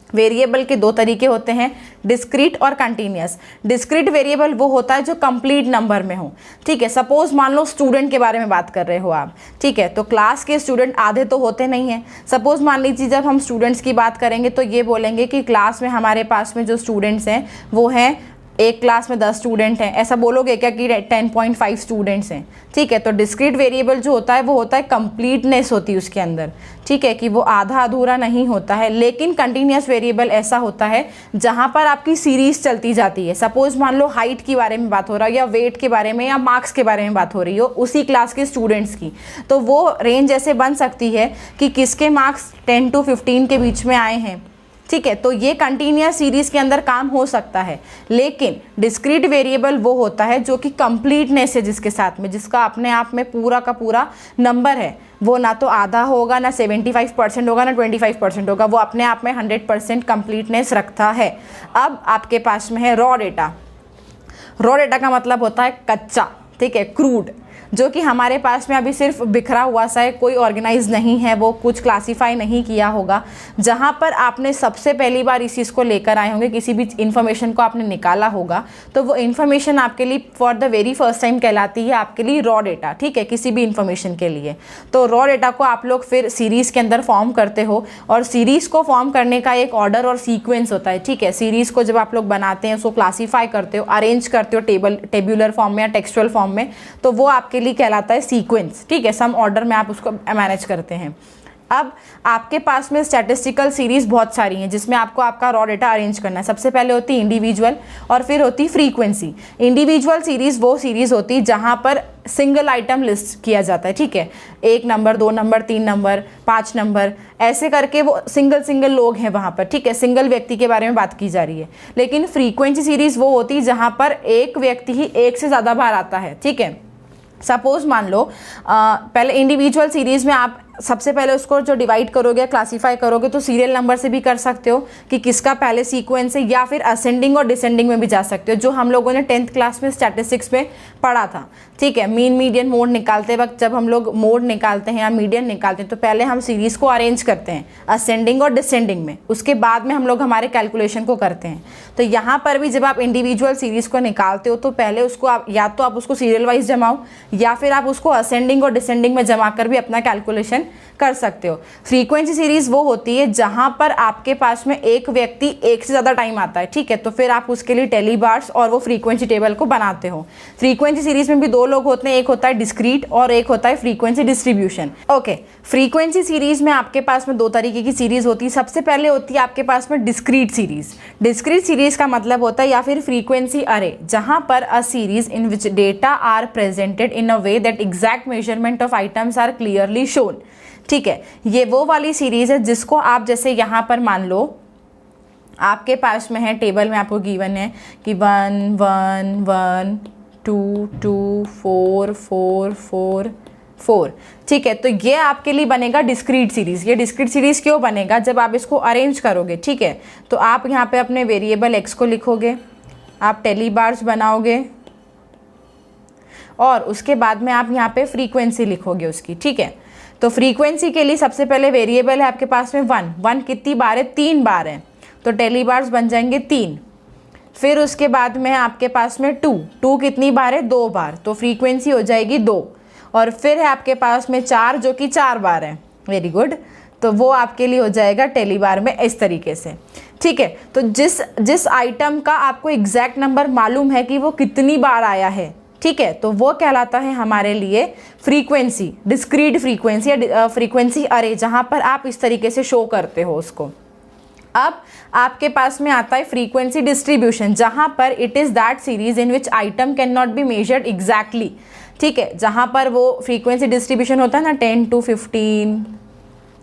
वेरिएबल के 2 तरीके होते हैं, डिस्क्रीट और कंटिन्यूस। डिस्क्रीट वेरिएबल वो होता है जो कंप्लीट नंबर में हो। ठीक है, सपोज मान लो स्टूडेंट के बारे में बात कर रहे हो आप। ठीक है, तो क्लास के स्टूडेंट आधे तो होते नहीं हैं। सपोज मान लीजिए जब हम स्टूडेंट्स की बात करेंगे तो ये बोलेंगे कि क्लास में हमारे पास में जो स्टूडेंट्स हैं वो हैं, एक क्लास में 10 स्टूडेंट हैं, ऐसा बोलोगे क्या कि 10.5 स्टूडेंट्स हैं। ठीक है, तो डिस्क्रीट वेरिएबल जो होता है वो होता है कंप्लीटनेस होती है उसके अंदर। ठीक है, कि वो आधा अधूरा नहीं होता है। लेकिन कंटिन्यूस वेरिएबल ऐसा होता है जहाँ पर आपकी सीरीज चलती जाती है। सपोज मान लो हाइट के बारे में बात हो रहा है या वेट के बारे में या मार्क्स के बारे में बात हो रही हो उसी क्लास के स्टूडेंट्स की, तो वो रेंज ऐसे बन सकती है कि किसके मार्क्स 10 to 15 के बीच में आए हैं। ठीक है, तो ये कंटिन्यूस सीरीज के अंदर काम हो सकता है। लेकिन डिस्क्रीट वेरिएबल वो होता है जो कि कंप्लीटनेस है जिसके साथ में, जिसका अपने आप में पूरा का पूरा नंबर है, वो ना तो आधा होगा, ना 75% होगा, ना 25% होगा, वो अपने आप में 100% कंप्लीटनेस रखता है। अब आपके पास में है रॉ डेटा। रॉ डेटा का मतलब होता है कच्चा। ठीक है, क्रूड, जो कि हमारे पास में अभी सिर्फ बिखरा हुआ सा है, कोई ऑर्गेनाइज नहीं है, वो कुछ क्लासीफाई नहीं किया होगा। जहाँ पर आपने सबसे पहली बार इस चीज़ को लेकर आए होंगे, किसी भी इन्फॉर्मेशन को आपने निकाला होगा, तो वो इन्फॉर्मेशन आपके लिए for the very first time कहलाती है आपके लिए रॉ डेटा। ठीक है, किसी भी इन्फॉर्मेशन के लिए। तो रॉ डेटा को आप लोग फिर सीरीज़ के अंदर फॉर्म करते हो, और सीरीज़ को फॉर्म करने का एक ऑर्डर और सीक्वेंस होता है। ठीक है, सीरीज़ को जब आप लोग बनाते हैं, उसको क्लासीफाई करते हो, अरेंज करते हो टेबुलर फॉर्म में या टेक्सचुअल फॉर्म में, तो वो आपके लिए कहलाता है सीक्वेंस। ठीक है, सम ऑर्डर में आप उसको मैनेज करते हैं। अब आपके पास में स्टैटिस्टिकल सीरीज बहुत सारी हैं जिसमें आपको आपका रॉ डेटा अरेंज करना है। सबसे पहले होती है इंडिविजुअल और फिर होती फ्रीक्वेंसी। इंडिविजुअल सीरीज वो सीरीज होती है जहां पर सिंगल आइटम लिस्ट किया जाता है। ठीक है, 1 नंबर, 2 नंबर, 3 नंबर, 5 नंबर, ऐसे करके वो सिंगल लोग हैं वहाँ पर। ठीक है, सिंगल व्यक्ति के बारे में बात की जा रही है। लेकिन फ्रीक्वेंसी सीरीज वो होती है जहाँ पर एक व्यक्ति ही एक से ज़्यादा बार आता है। ठीक है, सपोज मान लो पहले इंडिविजुअल सीरीज़ में आप सबसे पहले उसको जो डिवाइड करोगे, क्लासीफाई करोगे, तो सीरियल नंबर से भी कर सकते हो कि किसका पहले सीक्वेंस है, या फिर असेंडिंग और डिसेंडिंग में भी जा सकते हो, जो हम लोगों ने 10th क्लास में स्टैटिस्टिक्स में पढ़ा था। ठीक है, मीन मीडियन मोड निकालते वक्त जब हम लोग मोड निकालते हैं या मीडियन निकालते हैं तो पहले हम सीरीज़ को अरेंज करते हैं असेंडिंग और डिसेंडिंग में, उसके बाद में हम लोग हमारे कैलकुलेशन को करते हैं। तो यहाँ पर भी जब आप इंडिविजुअल सीरीज़ को निकालते हो तो पहले उसको आप या तो आप उसको सीरियल वाइज जमाओ, या फिर आप उसको असेंडिंग और डिसेंडिंग में जमा कर भी अपना कैलकुलेशन कर सकते हो। फ्रीक्वेंसी सीरीज वो होती है जहां पर आपके पास में एक व्यक्ति एक से ज़्यादा टाइम आता है। ठीक है, तो फिर आप उसके लिए टेली बार्स और वो फ्रीक्वेंसी टेबल को बनाते हो। फ्रीक्वेंसी सीरीज में भी दो लोग होते हैं, एक होता है डिस्क्रीट और एक होता है frequency distribution. Okay, frequency series में आपके पास में दो तरीके की सीरीज होती है। सबसे पहले होती है आपके पास में डिस्क्रीट सीरीज। डिस्क्रीट सीरीज का मतलब होता है या फिर फ्रीक्वेंसी अरे, जहां पर a series in which data are presented in a way that exact measurement of items are clearly shown. ठीक है, ये वो वाली सीरीज है जिसको आप जैसे यहाँ पर मान लो आपके पास में है, टेबल में आपको गिवन है कि 1 1 1 2 2 4 4 4 4। ठीक है, तो ये आपके लिए बनेगा डिस्क्रीट सीरीज। ये डिस्क्रीट सीरीज क्यों बनेगा? जब आप इसको अरेंज करोगे, ठीक है, तो आप यहाँ पे अपने वेरिएबल x को लिखोगे, आप टेली बार्स बनाओगे और उसके बाद में आप यहाँ पे फ्रीक्वेंसी लिखोगे उसकी। ठीक है, तो फ्रीक्वेंसी के लिए सबसे पहले वेरिएबल है आपके पास में 1 कितनी बार है? 3 बार है, तो टेली बार्स बन जाएंगे 3। फिर उसके बाद में आपके पास में 2 कितनी बार है? 2 बार, तो फ्रीक्वेंसी हो जाएगी 2। और फिर है आपके पास में 4 जो कि 4 बार है। वेरी गुड, तो वो आपके लिए हो जाएगा टेली बार में इस तरीके से। ठीक है, तो जिस आइटम का आपको एग्जैक्ट नंबर मालूम है कि वो कितनी बार आया है, ठीक है, तो वो कहलाता है हमारे लिए फ्रीक्वेंसी, डिस्क्रीट फ्रीक्वेंसी या फ्रीक्वेंसी अरे, जहाँ पर आप इस तरीके से शो करते हो उसको। अब आपके पास में आता है फ्रीक्वेंसी डिस्ट्रीब्यूशन, जहाँ पर it is that series in which item can not be measured exactly. ठीक है, जहाँ पर वो फ्रीक्वेंसी डिस्ट्रीब्यूशन होता है ना 10 to 15,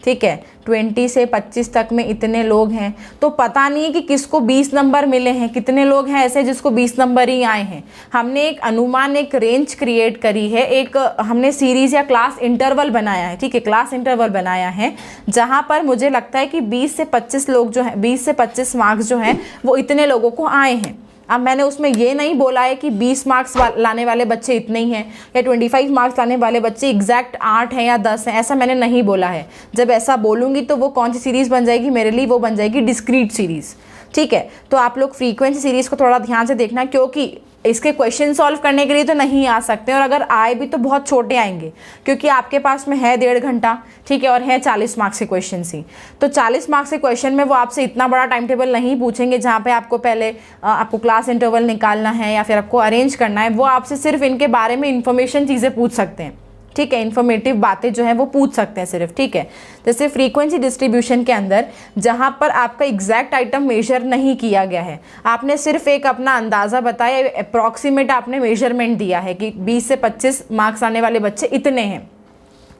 ठीक है, 20 से 25 तक में इतने लोग हैं, तो पता नहीं है कि किसको 20 नंबर मिले हैं, कितने लोग हैं ऐसे जिसको 20 नंबर ही आए हैं। हमने एक अनुमान, एक रेंज क्रिएट करी है, एक हमने सीरीज या क्लास इंटरवल बनाया है। ठीक है, क्लास इंटरवल बनाया है जहां पर मुझे लगता है कि 20 से 25 लोग जो हैं, 20 से 25 मार्क्स जो हैं वो इतने लोगों को आए हैं। अब मैंने उसमें ये नहीं बोला है कि 20 मार्क्स लाने वाले बच्चे इतने ही हैं या 25 मार्क्स लाने वाले बच्चे एग्जैक्ट 8 हैं या 10 हैं, ऐसा मैंने नहीं बोला है। जब ऐसा बोलूँगी तो वो कौन सी सीरीज़ बन जाएगी मेरे लिए? वो बन जाएगी डिस्क्रीट सीरीज़। ठीक है, तो आप लोग फ्रीक्वेंसी सीरीज़ को थोड़ा ध्यान से देखना, क्योंकि इसके क्वेश्चन सॉल्व करने के लिए तो नहीं आ सकते, और अगर आए भी तो बहुत छोटे आएंगे, क्योंकि आपके पास में है 1.5 घंटा, ठीक है, और है 40 मार्क्स के क्वेश्चन ही। तो 40 मार्क्स के क्वेश्चन में वो आपसे इतना बड़ा टाइम टेबल नहीं पूछेंगे जहाँ पे आपको पहले आपको क्लास इंटरवल निकालना है या फिर आपको अरेंज करना है। वो आपसे सिर्फ इनके बारे में इंफॉर्मेशन चीज़ें पूछ सकते हैं। ठीक है, इन्फॉर्मेटिव बातें जो है वो पूछ सकते हैं सिर्फ। ठीक है, जैसे फ्रीक्वेंसी डिस्ट्रीब्यूशन के अंदर जहां पर आपका एग्जैक्ट आइटम मेजर नहीं किया गया है, आपने सिर्फ एक अपना अंदाज़ा बताया, अप्रॉक्सीमेट आपने मेजरमेंट दिया है कि 20 से 25 मार्क्स आने वाले बच्चे इतने हैं।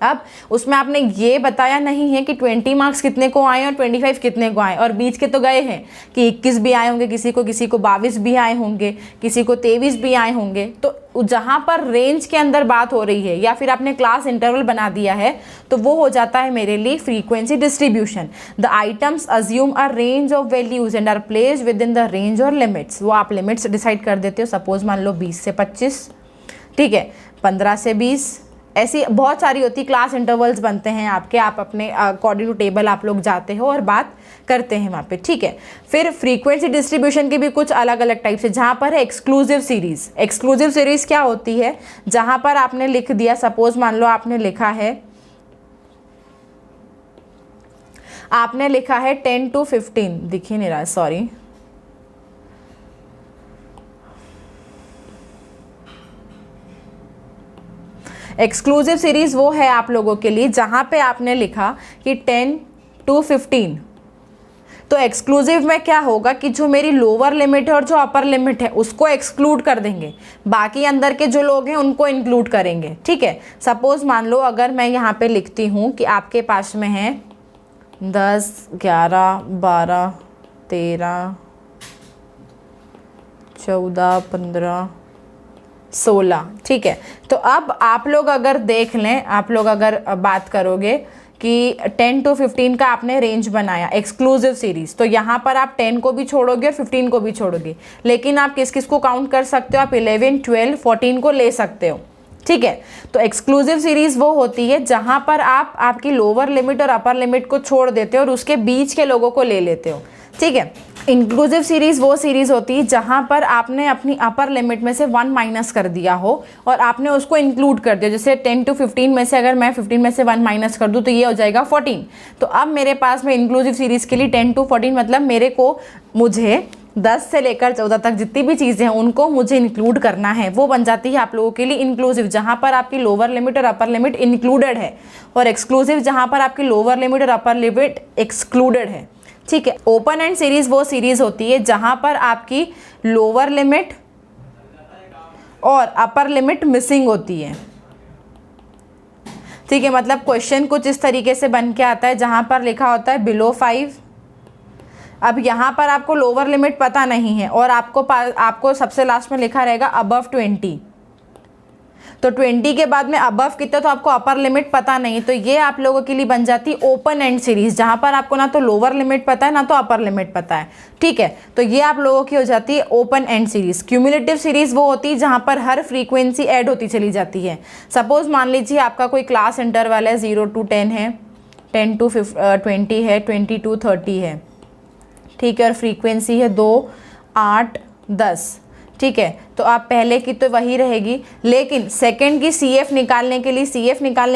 अब उसमें आपने ये बताया नहीं है कि 20 मार्क्स कितने को आए और 25 कितने को आए, और बीच के तो गए हैं कि 21 भी आए होंगे, किसी को 22 भी आए होंगे, किसी को 23 भी आए होंगे। तो जहाँ पर रेंज के अंदर बात हो रही है या फिर आपने क्लास इंटरवल बना दिया है तो वो हो जाता है मेरे लिए frequency distribution. The items assume a range of values and are placed within the range और लिमिट्स। वो आप लिमिट्स डिसाइड कर देते हो, सपोज मान लो 20 से 25, ठीक है, 15 से 20, ऐसी बहुत सारी होती क्लास इंटरवल्स बनते हैं आपके, आप अपने अकॉर्डिंग टू टेबल आप लोग जाते हो और बात करते हैं वहाँ पे। ठीक है, फिर फ्रीक्वेंसी डिस्ट्रीब्यूशन के भी कुछ अलग अलग टाइप्स है, जहाँ पर है एक्सक्लूसिव सीरीज़। एक्सक्लूसिव सीरीज़ क्या होती है? जहाँ पर आपने लिख दिया, सपोज मान लो आपने लिखा है 10 to 15, दिख ही नहीं रहा है, सॉरी, एक्सक्लूसिव सीरीज वो है आप लोगों के लिए जहां पे आपने लिखा कि 10 to 15। तो एक्सक्लूसिव में क्या होगा कि जो मेरी लोअर लिमिट है और जो अपर लिमिट है उसको एक्सक्लूड कर देंगे, बाकी अंदर के जो लोग हैं उनको इंक्लूड करेंगे। ठीक है, सपोज मान लो अगर मैं यहाँ पे लिखती हूँ कि आपके पास में है 10 11 12 13 14 15 16, ठीक है, तो अब आप लोग अगर देख लें, आप लोग अगर बात करोगे कि 10 to 15 का आपने रेंज बनाया एक्सक्लूसिव सीरीज, तो यहाँ पर आप 10 को भी छोड़ोगे और 15 को भी छोड़ोगे, लेकिन आप किस किस को काउंट कर सकते हो, आप 11, 12, 14 को ले सकते हो, ठीक है। तो एक्सक्लूसिव सीरीज वो होती है जहाँ पर आप आपकी लोअर लिमिट और अपर लिमिट को छोड़ देते हो और उसके बीच के लोगों को ले लेते हो, ठीक है। इंक्लूसिव सीरीज वो सीरीज होती है जहाँ पर आपने अपनी अपर लिमिट में से 1 माइनस कर दिया हो और आपने उसको इंक्लूड कर दिया। जैसे 10 to 15 में से अगर मैं 15 में से 1 माइनस कर दूँ तो ये हो जाएगा 14। तो अब मेरे पास में इंक्लूसिव सीरीज के लिए 10 to 14 मतलब मुझे 10 से लेकर 14 तक जितनी भी चीज़ें हैं उनको मुझे इंक्लूड करना है, वो बन जाती है आप लोगों के लिए इंक्लूसिव, जहाँ पर आपकी लोअर लिमिट और अपर लिमिट इंक्लूडेड है, और एक्सक्लूसिव जहाँ पर आपकी लोअर लिमिट और अपर लिमिट एक्सक्लूडेड है, ठीक है। ओपन एंड सीरीज वो सीरीज होती है जहाँ पर आपकी लोअर लिमिट और अपर लिमिट मिसिंग होती है, ठीक है। मतलब क्वेश्चन कुछ इस तरीके से बन के आता है जहाँ पर लिखा होता है बिलो 5। अब यहाँ पर आपको लोअर लिमिट पता नहीं है और आपको सबसे लास्ट में लिखा रहेगा अबव 20, तो 20 के बाद में अबव कितना, तो आपको अपर लिमिट पता नहीं, तो ये आप लोगों के लिए बन जाती है ओपन एंड सीरीज जहाँ पर आपको ना तो लोअर लिमिट पता है ना तो अपर लिमिट पता है, ठीक है। तो ये आप लोगों की हो जाती है open and series. Cumulative series वो होती है जहाँ पर हर फ्रीक्वेंसी ऐड होती चली जाती है। सपोज मान लीजिए आपका कोई क्लास इंटरवल है 0 to 10 है, 10 to 20 है, 20 to 30 है, ठीक है, और फ्रीक्वेंसी है 2, 8, 10, ठीक है। तो आप पहले की तो वही रहेगी, लेकिन सेकंड की CF निकालने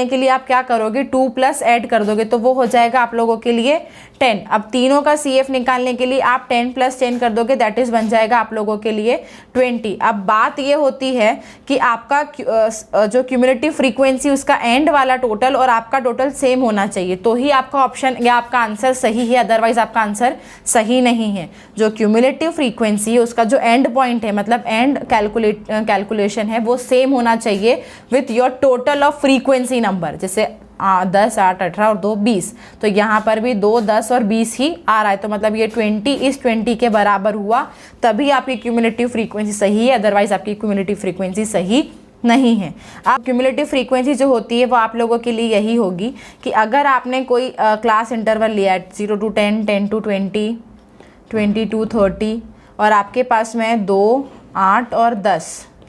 के लिए आप क्या करोगे, 2 प्लस ऐड कर दोगे तो वो हो जाएगा आप लोगों के लिए 10। अब तीनों का CF निकालने के लिए आप 10 + 10 कर दोगे, दैट इज बन जाएगा आप लोगों के लिए 20। अब बात ये होती है कि आपका जो क्यूमुलेटिव फ्रीक्वेंसी उसका एंड वाला टोटल और आपका टोटल सेम होना चाहिए, तो ही आपका ऑप्शन या आपका आंसर सही है, अदरवाइज आपका आंसर सही नहीं है। जो क्यूमुलेटिव फ्रीक्वेंसी है उसका जो एंड पॉइंट है, मतलब एंड कैलकुलेशन है, वो सेम होना चाहिए with your total of frequency number. जैसे 10, 8, 18 और 2, 20, तो यहाँ पर भी 2, 10 और 20 ही आ रहा है, तो मतलब ये 20 इस 20 के बराबर हुआ, तभी आपकी क्यूमुलेटिव फ्रीक्वेंसी सही है, अदरवाइज आपकी क्यूमुलेटिव फ्रीक्वेंसी सही नहीं है। अब क्यूमुलेटिव फ्रीक्वेंसी जो होती है वो आप लोगों के लिए यही होगी कि अगर आपने कोई क्लास इंटरवल लिया है 0 to 10, 10 to 20, 20 to 30 और आपके पास में 2, 8 और 10,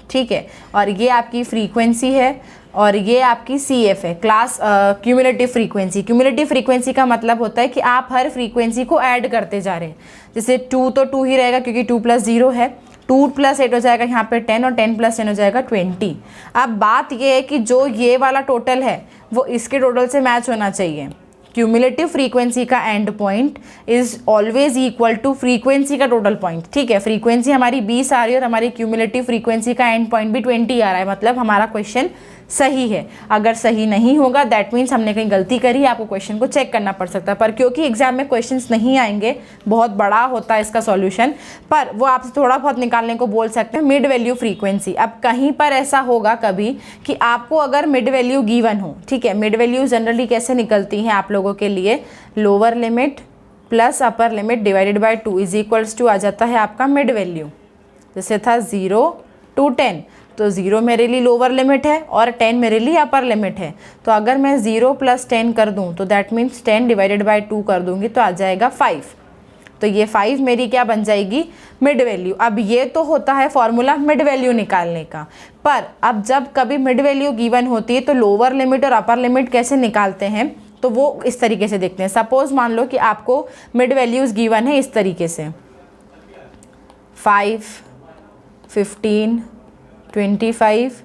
ठीक है, और ये आपकी फ्रीक्वेंसी है और ये आपकी CF है, class cumulative frequency. Cumulative frequency का मतलब होता है कि आप हर फ्रीक्वेंसी को ऐड करते जा रहे हैं। जैसे 2 तो 2 ही रहेगा क्योंकि 2 + 0 है, 2 + 8 हो जाएगा यहाँ पे 10 और 10 + 10 हो जाएगा 20। अब बात ये है कि जो ये वाला टोटल है वो इसके टोटल से मैच होना चाहिए। क्यूमुलेटिव फ्रीक्वेंसी का end point is always equal to frequency का टोटल पॉइंट, ठीक है। फ्रीक्वेंसी हमारी 20 आ रही है और हमारी क्यूमुलेटिव फ्रीक्वेंसी का एंड पॉइंट भी 20 आ रहा है, मतलब हमारा क्वेश्चन सही है। अगर सही नहीं होगा दैट मीन्स हमने कहीं गलती करी है, आपको क्वेश्चन को चेक करना पड़ सकता है। पर क्योंकि एग्जाम में क्वेश्चंस नहीं आएंगे, बहुत बड़ा होता है इसका सॉल्यूशन, पर वो आपसे थोड़ा बहुत निकालने को बोल सकते हैं। मिड वैल्यू फ्रीक्वेंसी, अब कहीं पर ऐसा होगा कभी कि आपको अगर मिड वैल्यू गिवन हो, ठीक है। मिड वैल्यू जनरली कैसे निकलती हैं आप लोगों के लिए, lower limit plus upper limit divided by 2 is equals to आ जाता है आपका मिड वैल्यू। जैसे था 0 to 10, तो 0 मेरे लिए लोअर लिमिट है और 10 मेरे लिए अपर लिमिट है। तो अगर मैं 0 + 10 कर दूं तो दैट मीन्स 10 डिवाइडेड बाय 2 कर दूंगी तो आ जाएगा 5। तो ये 5 मेरी क्या बन जाएगी, मिड वैल्यू। अब ये तो होता है फॉर्मूला मिड वैल्यू निकालने का, पर अब जब कभी मिड वैल्यू गिवन होती है तो लोअर लिमिट और अपर लिमिट कैसे निकालते हैं, तो वो इस तरीके से देखते हैं। सपोज मान लो कि आपको मिड वैल्यूज गिवन है इस तरीके से 5, 15, 25,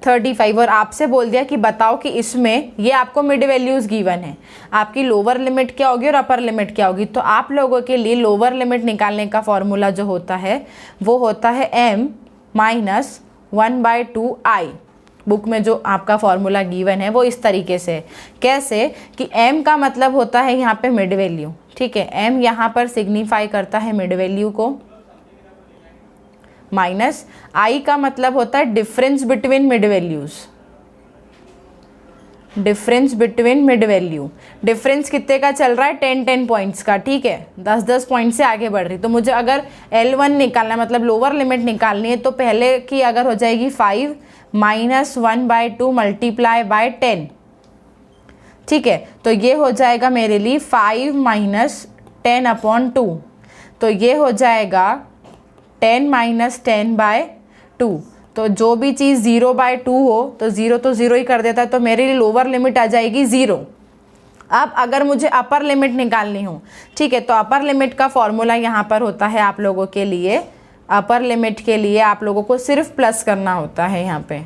35 और आपसे बोल दिया कि बताओ कि इसमें ये आपको मिड वैल्यूज गिवन है, आपकी लोअर लिमिट क्या होगी और अपर लिमिट क्या होगी। तो आप लोगों के लिए लोअर लिमिट निकालने का फॉर्मूला जो होता है वो होता है m - 1/2i। बुक में जो आपका फॉर्मूला गिवन है वो इस तरीके से, कैसे कि m का मतलब होता है यहाँ पे मिड वैल्यू, ठीक है। m यहाँ पर सिग्निफाई करता है मिड वैल्यू को, माइनस i का मतलब होता है difference between mid values, difference between mid value. Difference कितने का चल रहा है, 10-10 पॉइंट्स का, ठीक है, 10-10 पॉइंट से आगे बढ़ रही। तो मुझे अगर L1 निकालना है, मतलब लोअर लिमिट निकालनी है, तो पहले की अगर हो जाएगी 5 - 1/2 × 10, ठीक है, तो ये हो जाएगा मेरे लिए 5 माइनस 10/2, तो ये हो जाएगा 10 माइनस 10/2। तो जो भी चीज़ 0/2 हो तो 0 तो 0 ही कर देता है, तो मेरे लिए लोअर लिमिट आ जाएगी 0। अब अगर मुझे अपर लिमिट निकालनी हो, ठीक है, तो अपर लिमिट का फॉर्मूला यहाँ पर होता है आप लोगों के लिए। अपर लिमिट के लिए आप लोगों को सिर्फ प्लस करना होता है यहाँ पे,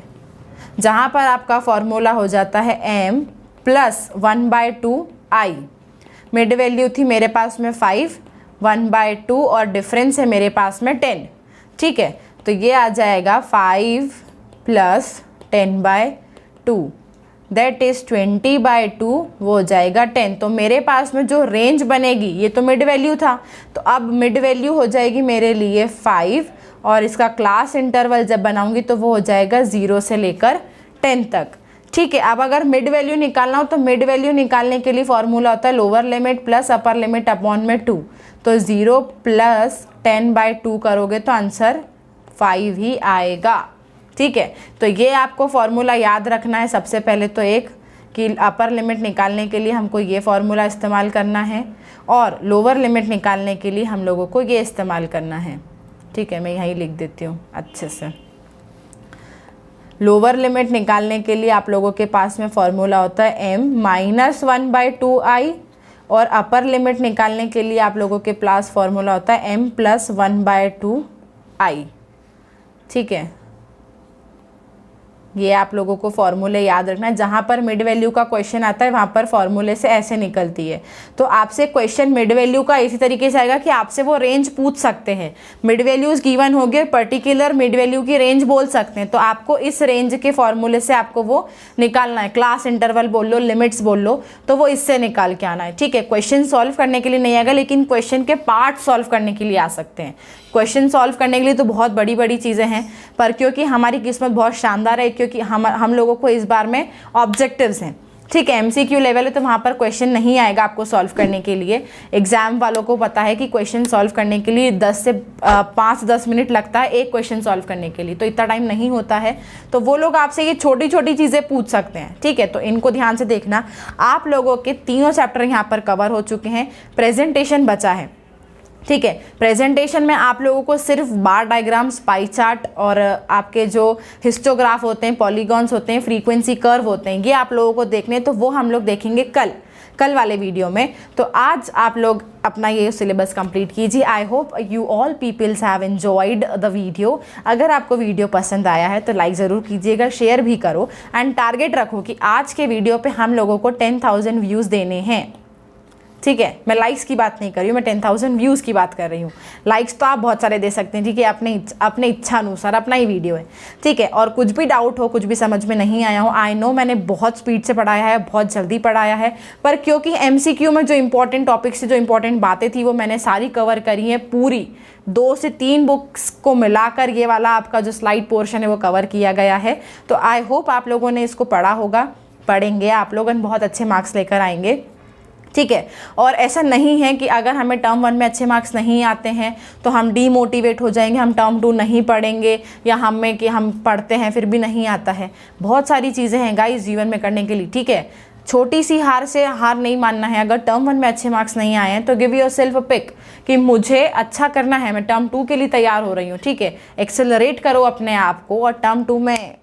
जहाँ पर आपका फॉर्मूला हो जाता है m plus 1/2i। Mid value थी मेरे पास में 5, 1/2 और डिफरेंस है मेरे पास में 10, ठीक है, तो ये आ जाएगा 5 प्लस 10/2 दैट इज़ 20/2, वो हो जाएगा 10। तो मेरे पास में जो रेंज बनेगी, ये तो मिड वैल्यू था, तो अब मिड वैल्यू हो जाएगी मेरे लिए 5, और इसका क्लास इंटरवल जब बनाऊंगी तो वो हो जाएगा 0 से लेकर 10 तक, ठीक है। अब अगर मिड वैल्यू निकालना हो तो मिड वैल्यू निकालने के लिए फॉर्मूला होता है lower limit plus upper limit upon में 2, तो 0 प्लस 10/2 करोगे तो आंसर 5 ही आएगा, ठीक है। तो ये आपको फॉर्मूला याद रखना है सबसे पहले तो एक, कि अपर लिमिट निकालने के लिए हमको ये फॉर्मूला इस्तेमाल करना है और लोअर लिमिट निकालने के लिए हम लोगों को ये इस्तेमाल करना है, ठीक है। मैं यहीं लिख देती हूँ अच्छे से। लोअर लिमिट निकालने के लिए आप लोगों के पास में फॉर्मूला होता है m माइनस 1/2i, और अपर लिमिट निकालने के लिए आप लोगों के पास फॉर्मूला होता है m प्लस 1/2i, ठीक है। ये आप लोगों को फॉर्मूले याद रखना है। जहाँ पर मिड वैल्यू का क्वेश्चन आता है वहाँ पर फॉर्मूले से ऐसे निकलती है। तो आपसे क्वेश्चन मिड वैल्यू का इसी तरीके से आएगा कि आपसे वो रेंज पूछ सकते हैं। मिड वैल्यूज गिवन हो गए, पर्टिकुलर मिड वैल्यू की रेंज बोल सकते हैं, तो आपको इस रेंज के फॉर्मूले से आपको वो निकालना है। क्लास इंटरवल बोल लो, लिमिट्स बोल लो, तो वो इससे निकाल के आना है, ठीक है। क्वेश्चन सॉल्व करने के लिए नहीं आएगा, लेकिन क्वेश्चन के पार्ट सॉल्व करने के लिए आ सकते हैं। क्वेश्चन सॉल्व करने के लिए तो बहुत बड़ी बड़ी चीज़ें हैं, पर क्योंकि हमारी किस्मत बहुत शानदार है, क्योंकि हम लोगों को इस बार में ऑब्जेक्टिव्स हैं, ठीक है। MCQ लेवल है तो वहाँ पर क्वेश्चन नहीं आएगा आपको सॉल्व करने के लिए। एग्जाम वालों को पता है कि क्वेश्चन सॉल्व करने के लिए 10 से 5-10 मिनट लगता है एक क्वेश्चन सॉल्व करने के लिए, तो इतना टाइम नहीं होता है। तो वो लोग आपसे ये छोटी छोटी चीज़ें पूछ सकते हैं, ठीक है। तो इनको ध्यान से देखना। आप लोगों के तीनों चैप्टर यहाँ पर कवर हो चुके हैं, प्रेजेंटेशन बचा है, ठीक है। प्रेजेंटेशन में आप लोगों को सिर्फ बार डायग्राम्स, पाई चार्ट और आपके जो हिस्टोग्राफ होते हैं, पॉलीगॉन्स होते हैं, फ्रीक्वेंसी कर्व होते हैं, ये आप लोगों को देखने, तो वो हम लोग देखेंगे कल वाले वीडियो में। तो आज आप लोग अपना ये सिलेबस कंप्लीट कीजिए। I hope you all peoples have enjoyed the video. अगर आपको वीडियो पसंद आया है तो लाइक ज़रूर कीजिएगा, शेयर भी करो, एंड टारगेट रखो कि आज के वीडियो पे हम लोगों को 10,000 व्यूज़ देने हैं, ठीक है। मैं लाइक्स की बात नहीं कर रही हूँ, मैं 10,000 व्यूज़ की बात कर रही हूँ। लाइक्स तो आप बहुत सारे दे सकते हैं, ठीक है, अपने इच्छा अनुसार, अपना ही वीडियो है, ठीक है। और कुछ भी डाउट हो, कुछ भी समझ में नहीं आया हो, आई नो मैंने बहुत स्पीड से पढ़ाया है, बहुत जल्दी पढ़ाया है, पर क्योंकि MCQ में जो इंपॉर्टेंट टॉपिक्स से जो इंपॉर्टेंट बातें थी वो मैंने सारी कवर करी हैं, पूरी 2 से 3 बुक्स को मिलाकर ये वाला आपका जो स्लाइड पोर्शन है वो कवर किया गया है। तो आई होप आप लोगों ने इसको पढ़ा होगा, पढ़ेंगे आप लोग, बहुत अच्छे मार्क्स लेकर आएंगे, ठीक है। और ऐसा नहीं है कि अगर हमें टर्म 1 में अच्छे मार्क्स नहीं आते हैं तो हम डीमोटिवेट हो जाएंगे, हम टर्म 2 नहीं पढ़ेंगे, या हमें कि हम पढ़ते हैं फिर भी नहीं आता है। बहुत सारी चीज़ें हैं गाइस जीवन में करने के लिए, ठीक है। छोटी सी हार से हार नहीं मानना है। अगर टर्म 1 में अच्छे मार्क्स नहीं आए हैं तो give yourself a pick कि मुझे अच्छा करना है, मैं टर्म 2 के लिए तैयार हो रही हूँ, ठीक है। एक्सेलरेट करो अपने आप को और टर्म 2 में,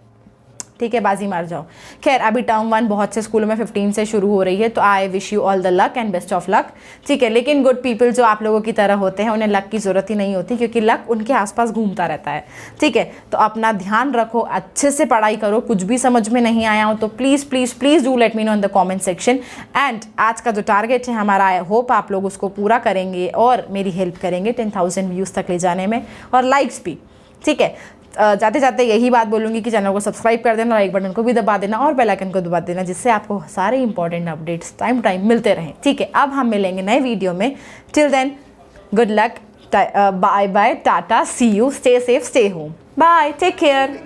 ठीक है, बाजी मार जाओ। खैर अभी टर्म 1 बहुत से स्कूलों में 15 से शुरू हो रही है, तो I wish you all the luck and best of luck, ठीक है। लेकिन गुड पीपल जो आप लोगों की तरह होते हैं उन्हें लक की ज़रूरत ही नहीं होती, क्योंकि लक उनके आसपास घूमता रहता है, ठीक है। तो अपना ध्यान रखो, अच्छे से पढ़ाई करो। कुछ भी समझ में नहीं आया हो तो please please please do let me know in the comment section. And आज का जो टारगेट है हमारा, आई होप आप लोग उसको पूरा करेंगे और मेरी हेल्प करेंगे 10,000 व्यूज़ तक ले जाने में, और लाइक्स भी, ठीक है। जाते जाते यही बात बोलूँगी कि चैनल को सब्सक्राइब कर देना, लाइक बटन को भी दबा देना और बेल आइकन को दबा देना, जिससे आपको सारे इंपॉर्टेंट अपडेट्स टाइम मिलते रहें, ठीक है। अब हम मिलेंगे नए वीडियो में। Till then good luck, bye bye, टाटा, see you, stay safe, stay home, bye, take care.